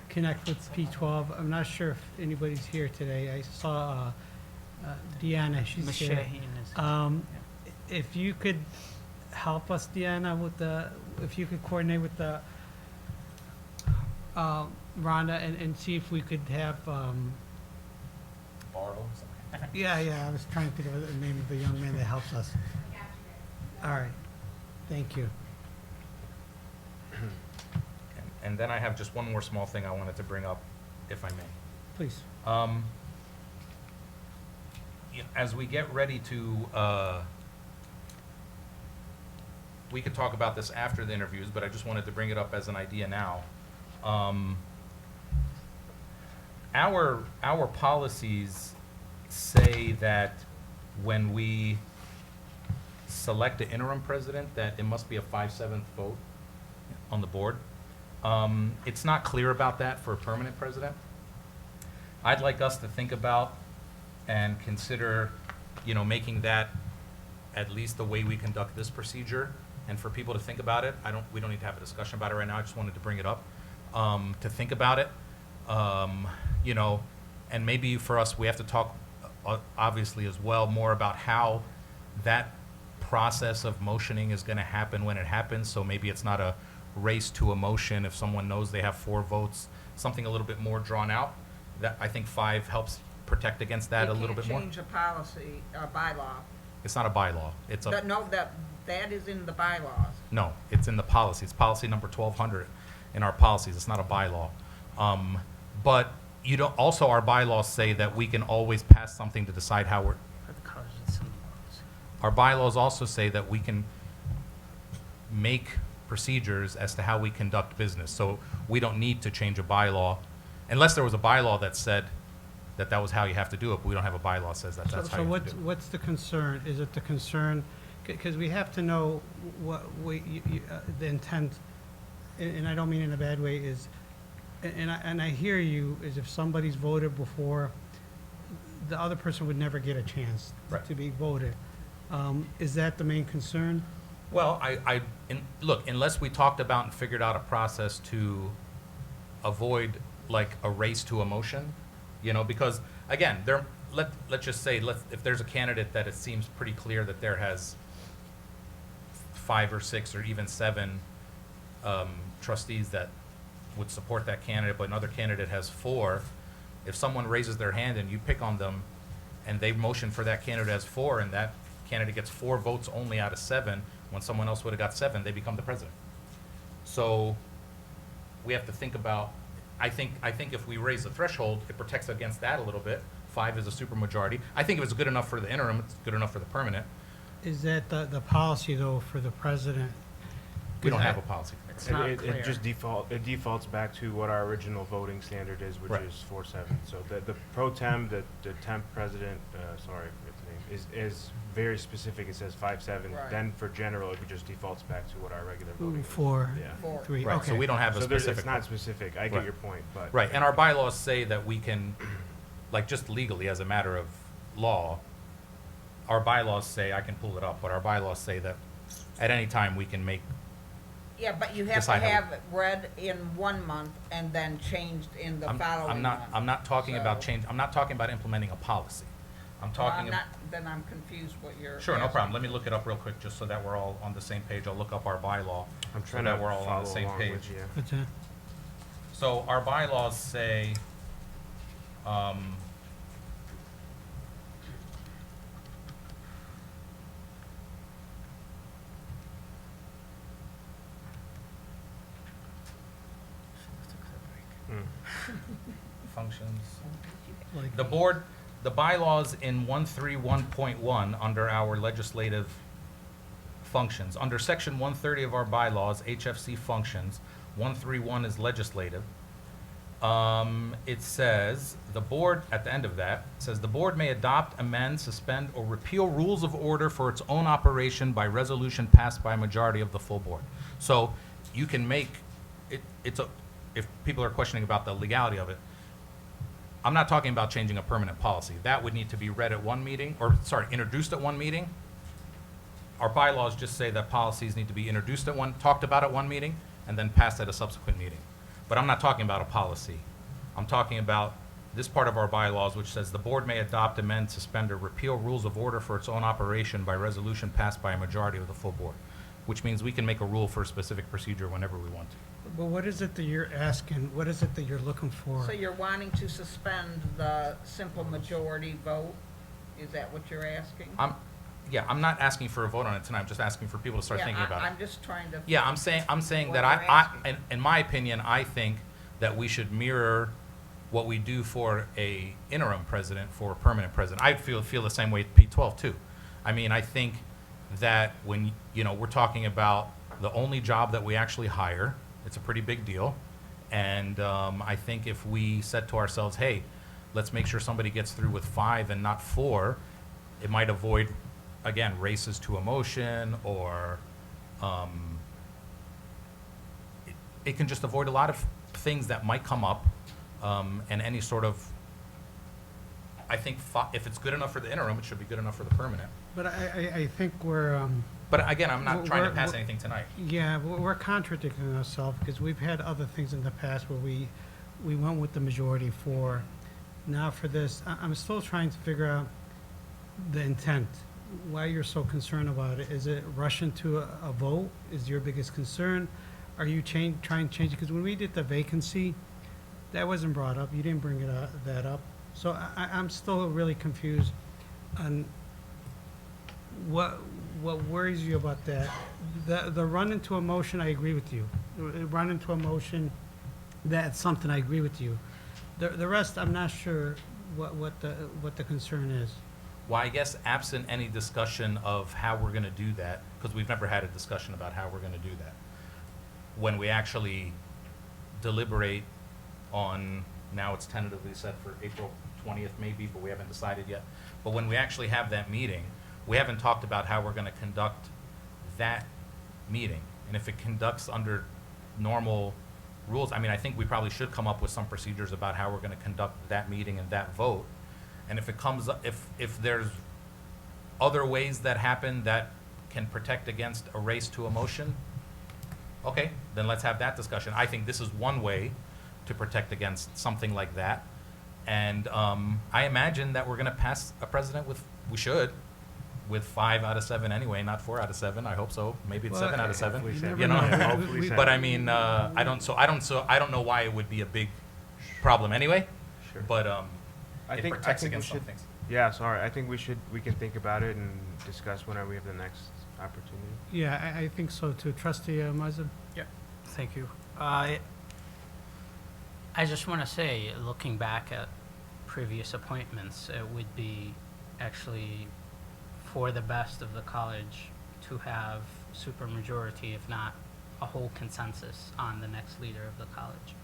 connect with P12? I'm not sure if anybody's here today. I saw Deanna, she's here. Machine is. If you could help us, Deanna, if you could coordinate with the Rhonda and see if we could have, Borrow something. yeah, I was trying to think of the name of the young man that helps us. All right, thank you. And then I have just one more small thing I wanted to bring up, if I may. Please. As we get ready to, we could talk about this after the interviews, but I just wanted to bring it up as an idea now. Our policies say that when we select an interim president, that it must be a 5/7 vote on the board. It's not clear about that for a permanent president. I'd like us to think about and consider, making that at least the way we conduct this procedure, and for people to think about it. We don't need to have a discussion about it right now. I just wanted to bring it up, to think about it. And maybe for us, we have to talk, obviously as well, more about how that process of motioning is going to happen when it happens. So maybe it's not a race to a motion if someone knows they have 4 votes, something a little bit more drawn out. That I think 5 helps protect against that a little bit more. You can't change a policy, a bylaw. It's not a bylaw. It's a, No, that is in the bylaws. no, it's in the policy. It's policy number 1200 in our policies. It's not a bylaw. But you don't, also our bylaws say that we can always pass something to decide how we're, For the colors, it's in the laws. our bylaws also say that we can make procedures as to how we conduct business. So we don't need to change a bylaw, unless there was a bylaw that said that that was how you have to do it, but we don't have a bylaw that says that that's how So you have to do it. what's the concern? Is it the concern, because we have to know what, the intent, and I don't mean in a bad way, is, and I hear you, is if somebody's voted before, the other person would never get a chance Right. to be voted. Is that the main concern? Well, look, unless we talked about and figured out a process to avoid like a race to a motion, you know, because again, let's just say, if there's a candidate that it seems pretty clear that there has 5 or 6 or even 7 trustees that would support that candidate, but another candidate has 4, if someone raises their hand and you pick on them and they motion for that candidate as 4 and that candidate gets 4 votes only out of 7, when someone else would have got 7, they become the president. So we have to think about, I think if we raise the threshold, it protects against that a little bit. 5 is a supermajority. I think if it's good enough for the interim, it's good enough for the permanent. Is that the policy, though, for the president? We don't have a policy. It's not It clear. just defaults back to what our original voting standard is, which Right. is 4-7. So the pro tem, the temp president, sorry, I forget the name, is very specific. It says 5-7. Right. Then for general, it just defaults back to what our regular voting is. 4, Yeah. 4. 3, Right, okay. so we don't have a So specific. it's not specific. I get Right. your point, but. Right, and our bylaws say that we can, like, just legally, as a matter of law, our bylaws say, I can pull it up, but our bylaws say that at any time we can make, Yeah, but you have to Decide how we- have it read in 1 month and then changed in the following month. I'm not talking about So- change, I'm not talking about implementing a policy. I'm talking. Then I'm confused what you're. Sure, no asking. problem. Let me look it up real quick, just so that we're all on the same page. I'll look up our bylaw. I'm so trying that to we're all on the follow same along page. with you. What's that? So our bylaws say, functions. Like, The board, the bylaws in 131.1 under our legislative functions. Under section 130 of our bylaws, HFC functions, 131 is legislative. It says, the board, at the end of that, says the board may adopt, amend, suspend, or repeal rules of order for its own operation by resolution passed by a majority of the full board. So you can make, if people are questioning about the legality of it, I'm not talking about changing a permanent policy. That would need to be read at one meeting, or, sorry, introduced at one meeting. Our bylaws just say that policies need to be introduced at one, talked about at one meeting, and then passed at a subsequent meeting. But I'm not talking about a policy. I'm talking about this part of our bylaws, which says the board may adopt, amend, suspend, or repeal rules of order for its own operation by resolution passed by a majority of the full board, which means we can make a rule for a specific procedure whenever we want to. but what is it that you're asking? What is it that you're looking for? So you're wanting to suspend the simple majority vote? Is that what you're asking? I'm not asking for a vote on it tonight. I'm just asking for people to start thinking about it. I'm just trying to. Yeah, I'm saying What that you're asking. in my opinion, I think that we should mirror what we do for a interim president for a permanent president. I feel the same way with P12 too. I mean, I think that when, we're talking about the only job that we actually hire, it's a pretty big deal. And I think if we said to ourselves, hey, let's make sure somebody gets through with 5 and not 4, it might avoid, again, races to emotion, or it can just avoid a lot of things that might come up, and any sort of, I think if it's good enough for the interim, it should be good enough for the permanent. But I think we're, But again, I'm not trying to pass we're- anything tonight. yeah, we're contradicting ourselves, because we've had other things in the past where we went with the majority for. Now for this, I'm still trying to figure out the intent, why you're so concerned about it. Is it rushing to a vote is your biggest concern? Are you trying to change it? Because when we did the vacancy, that wasn't brought up. You didn't bring that up. So I'm still really confused on what worries you about that. The run into a motion, I agree with you. Run into a motion, that's something I agree with you. The rest, I'm not sure what the concern is. Well, I guess absent any discussion of how we're gonna do that, because we've never had a discussion about how we're gonna do that. When we actually deliberate on, now it's tentatively set for April 20th maybe, but we haven't decided yet. But when we actually have that meeting, we haven't talked about how we're gonna conduct that meeting. And if it conducts under normal rules, I mean, I think we probably should come up with some procedures about how we're gonna conduct that meeting and that vote. And if it comes, if there's other ways that happen that can protect against a race to a motion, okay, then let's have that discussion. I think this is one way to protect against something like that. And I imagine that we're gonna pass a president with, we should, with 5 out of 7 anyway, not 4 out of 7. I hope so. Maybe it's 7 out of 7. Hopefully You seven. never You know, know. Hopefully We- seven. but I mean, I don't know why it would be a big problem anyway. Sure. But I it think protects we against some should. things. Yeah, sorry. I think we can think about it and discuss whenever we have the next opportunity. Yeah, I think so too. Trustee Mazza? Thank you. I just want to say, looking back at previous appointments, it would be actually for the best of the college to have supermajority, if not a whole consensus on the next leader of the college.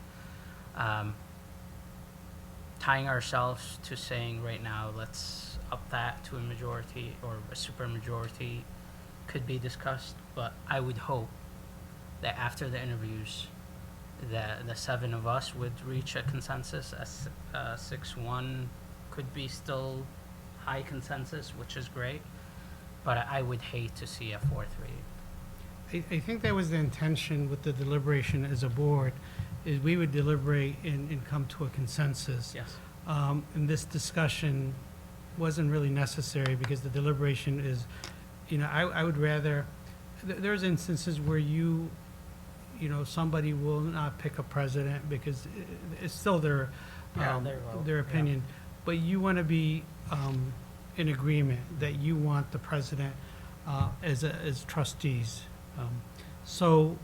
Tying ourselves to saying right now, let's up that to a majority or a supermajority could be discussed, but I would hope that after the interviews, that the 7 of us would reach a consensus. A 6-1 could be still high consensus, which is great, but I would hate to see a 4-3. I think that was the intention with the deliberation as a board, is we would deliberate and come to a consensus. Yes. And this discussion wasn't really necessary because the deliberation is, I would rather, there's instances where somebody will not pick a president because it's still their, Yeah, their vote, their yeah. opinion. But you want to be in agreement that you want the president as trustees. So,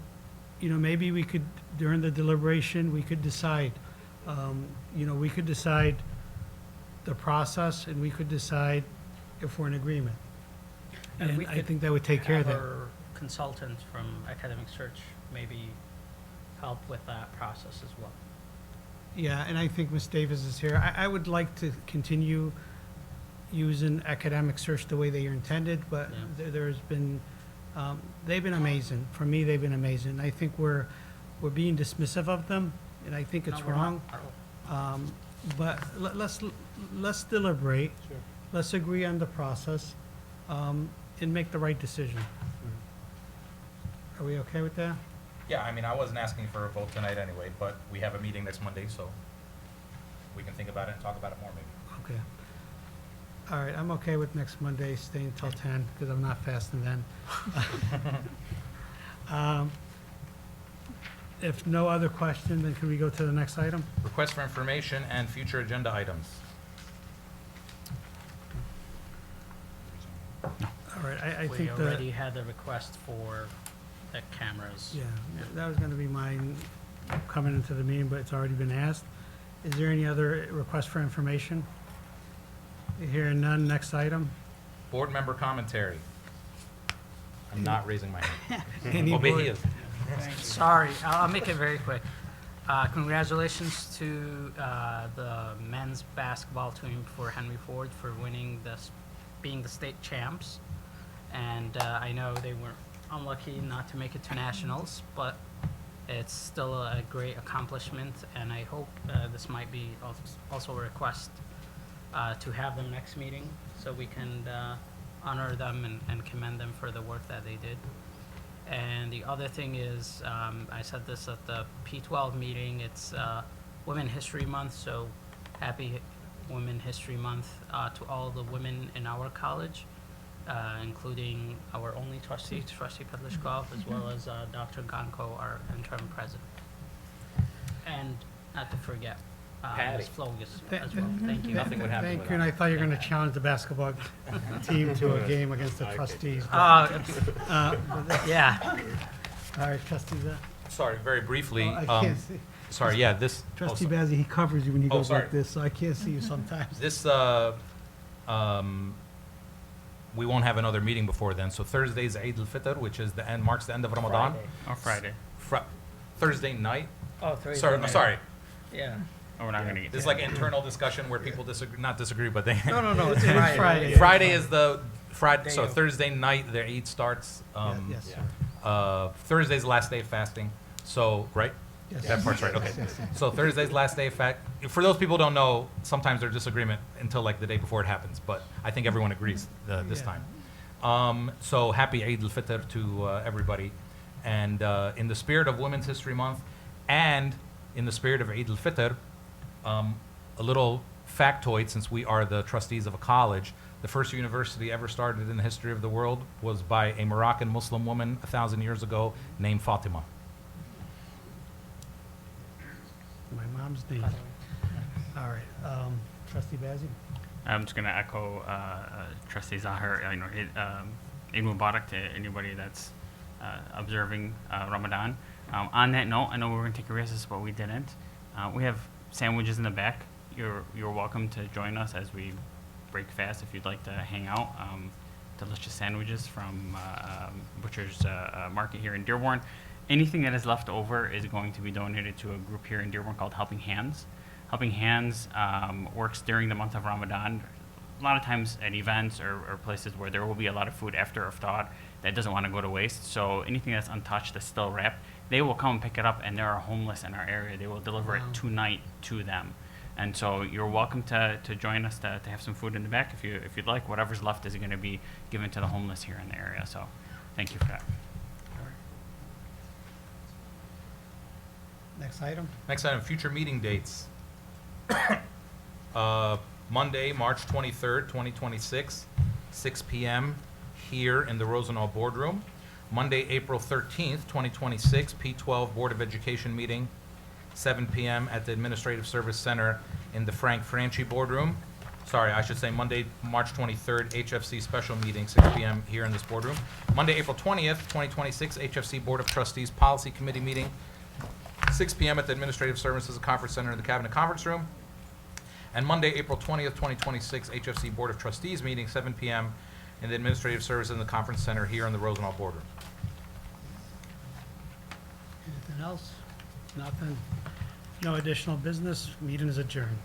maybe we could, during the deliberation, we could decide, we could decide the process and we could decide if we're in agreement. And we I could think that would take care of that. Have our consultant from Academic Search maybe help with that process as well. Yeah, and I think Ms. Davis is here. I would like to continue using Academic Search the way they are intended, but Yeah. there's been, they've been amazing. For me, they've been amazing. I think we're being dismissive of them, and I think it's No, we're not. wrong. But let's deliberate. Let's agree on the process, and make the right decision. Are we okay with that? Yeah, I mean, I wasn't asking for a vote tonight anyway, but we have a meeting next Monday, so we can think about it and talk about it more maybe. Okay. All right, I'm okay with next Monday, staying till 10, because I'm not fasting then. If no other question, then can we go to the next item? Request for information and future agenda items. All right, I We think already had the request for the cameras. yeah, that was gonna be mine coming into the meeting, but it's already been asked. Is there any other request for information? Hearing none, next item. Board member commentary. I'm not raising my hand. Any Oh, but board- he is. Sorry, I'll make it very quick. Congratulations to the men's basketball team for Henry Ford for winning being the state champs. And I know they were unlucky not to make it to nationals, but it's still a great accomplishment. And I hope this might be also a request to have them next meeting so we can honor them and commend them for the work that they did. And the other thing is, I said this at the P12 meeting, it's Women History Month, so happy Women History Month to all the women in our college, including our only trustee, Trustee Pedlishkov, as well as Dr. Gonko, our interim president. And not to forget, Patty. Ms. Flogus Th- as well. Thank you. Nothing would happen Thank you, without and I thought you were going to challenge the basketball team to a game against the trustees. but, Yeah. All right, trustees, Sorry, very briefly. I can't see. Sorry, yeah, this. Trustee Bazey, he covers you when he Oh, goes like sorry. this, so I can't see you sometimes. This, we won't have another meeting before then. So Thursday's Eid al-Fitr, which is the end, marks the end of Ramadan. Or Friday. Thursday night. Oh, Thursday. Sorry, sorry. Yeah. Oh, we're not gonna get This is to like internal discussion where people disagree, not disagree, but they. No, it's It is Friday. Friday. Friday is the Friday, so Day of- Thursday night, their Eid starts. Yes, sir. Thursday's the last day of fasting. So, right? Yes. That part's right, okay. Yes, yes. So Thursday's last day of for those people who don't know, sometimes there's disagreement until like the day before it happens, but I think everyone agrees this Yeah. time. So happy Eid al-Fitr to everybody. And in the spirit of Women's History Month and in the spirit of Eid al-Fitr, a little factoid, since we are the trustees of a college, the first university ever started in the history of the world was by a Moroccan Muslim woman 1,000 years ago named Fatima. My mom's name. All right, trustee Bazey? I'm just gonna echo Trustee Zahar. Eid Mubarak to anybody that's observing Ramadan. On that note, I know we were gonna take a recess, but we didn't. We have sandwiches in the back. You're welcome to join us as we break fast if you'd like to hang out. Delicious sandwiches from Butcher's Market here in Dearborn. Anything that is left over is going to be donated to a group here in Dearborn called Helping Hands. Helping Hands works during the month of Ramadan. A lot of times at events or places where there will be a lot of food after iftar that doesn't want to go to waste. So anything that's untouched, that's still wrapped, they will come and pick it up, and there are homeless in our area. They will deliver it tonight to them. And so you're welcome to join us to have some food in the back if you'd like. Whatever's left is going to be given to the homeless here in the area. So thank you for that. Next item? Next item, future meeting dates. Monday, March 23rd, 2026, 6 p.m. here in the Rosenau Boardroom. Monday, April 13th, 2026, P12 Board of Education meeting, 7 p.m. at the Administrative Service Center in the Frank Franchi Boardroom. Sorry, I should say Monday, March 23rd, HFC special meeting, 6 p.m. here in this boardroom. Monday, April 20th, 2026, HFC Board of Trustees Policy Committee meeting, 6 p.m. at the Administrative Services Conference Center in the Cabinet Conference Room. And Monday, April 20th, 2026, HFC Board of Trustees meeting, 7 p.m. in the Administrative Services in the Conference Center here in the Rosenau Boardroom. Anything else? Nothing? No additional business? Meeting is adjourned.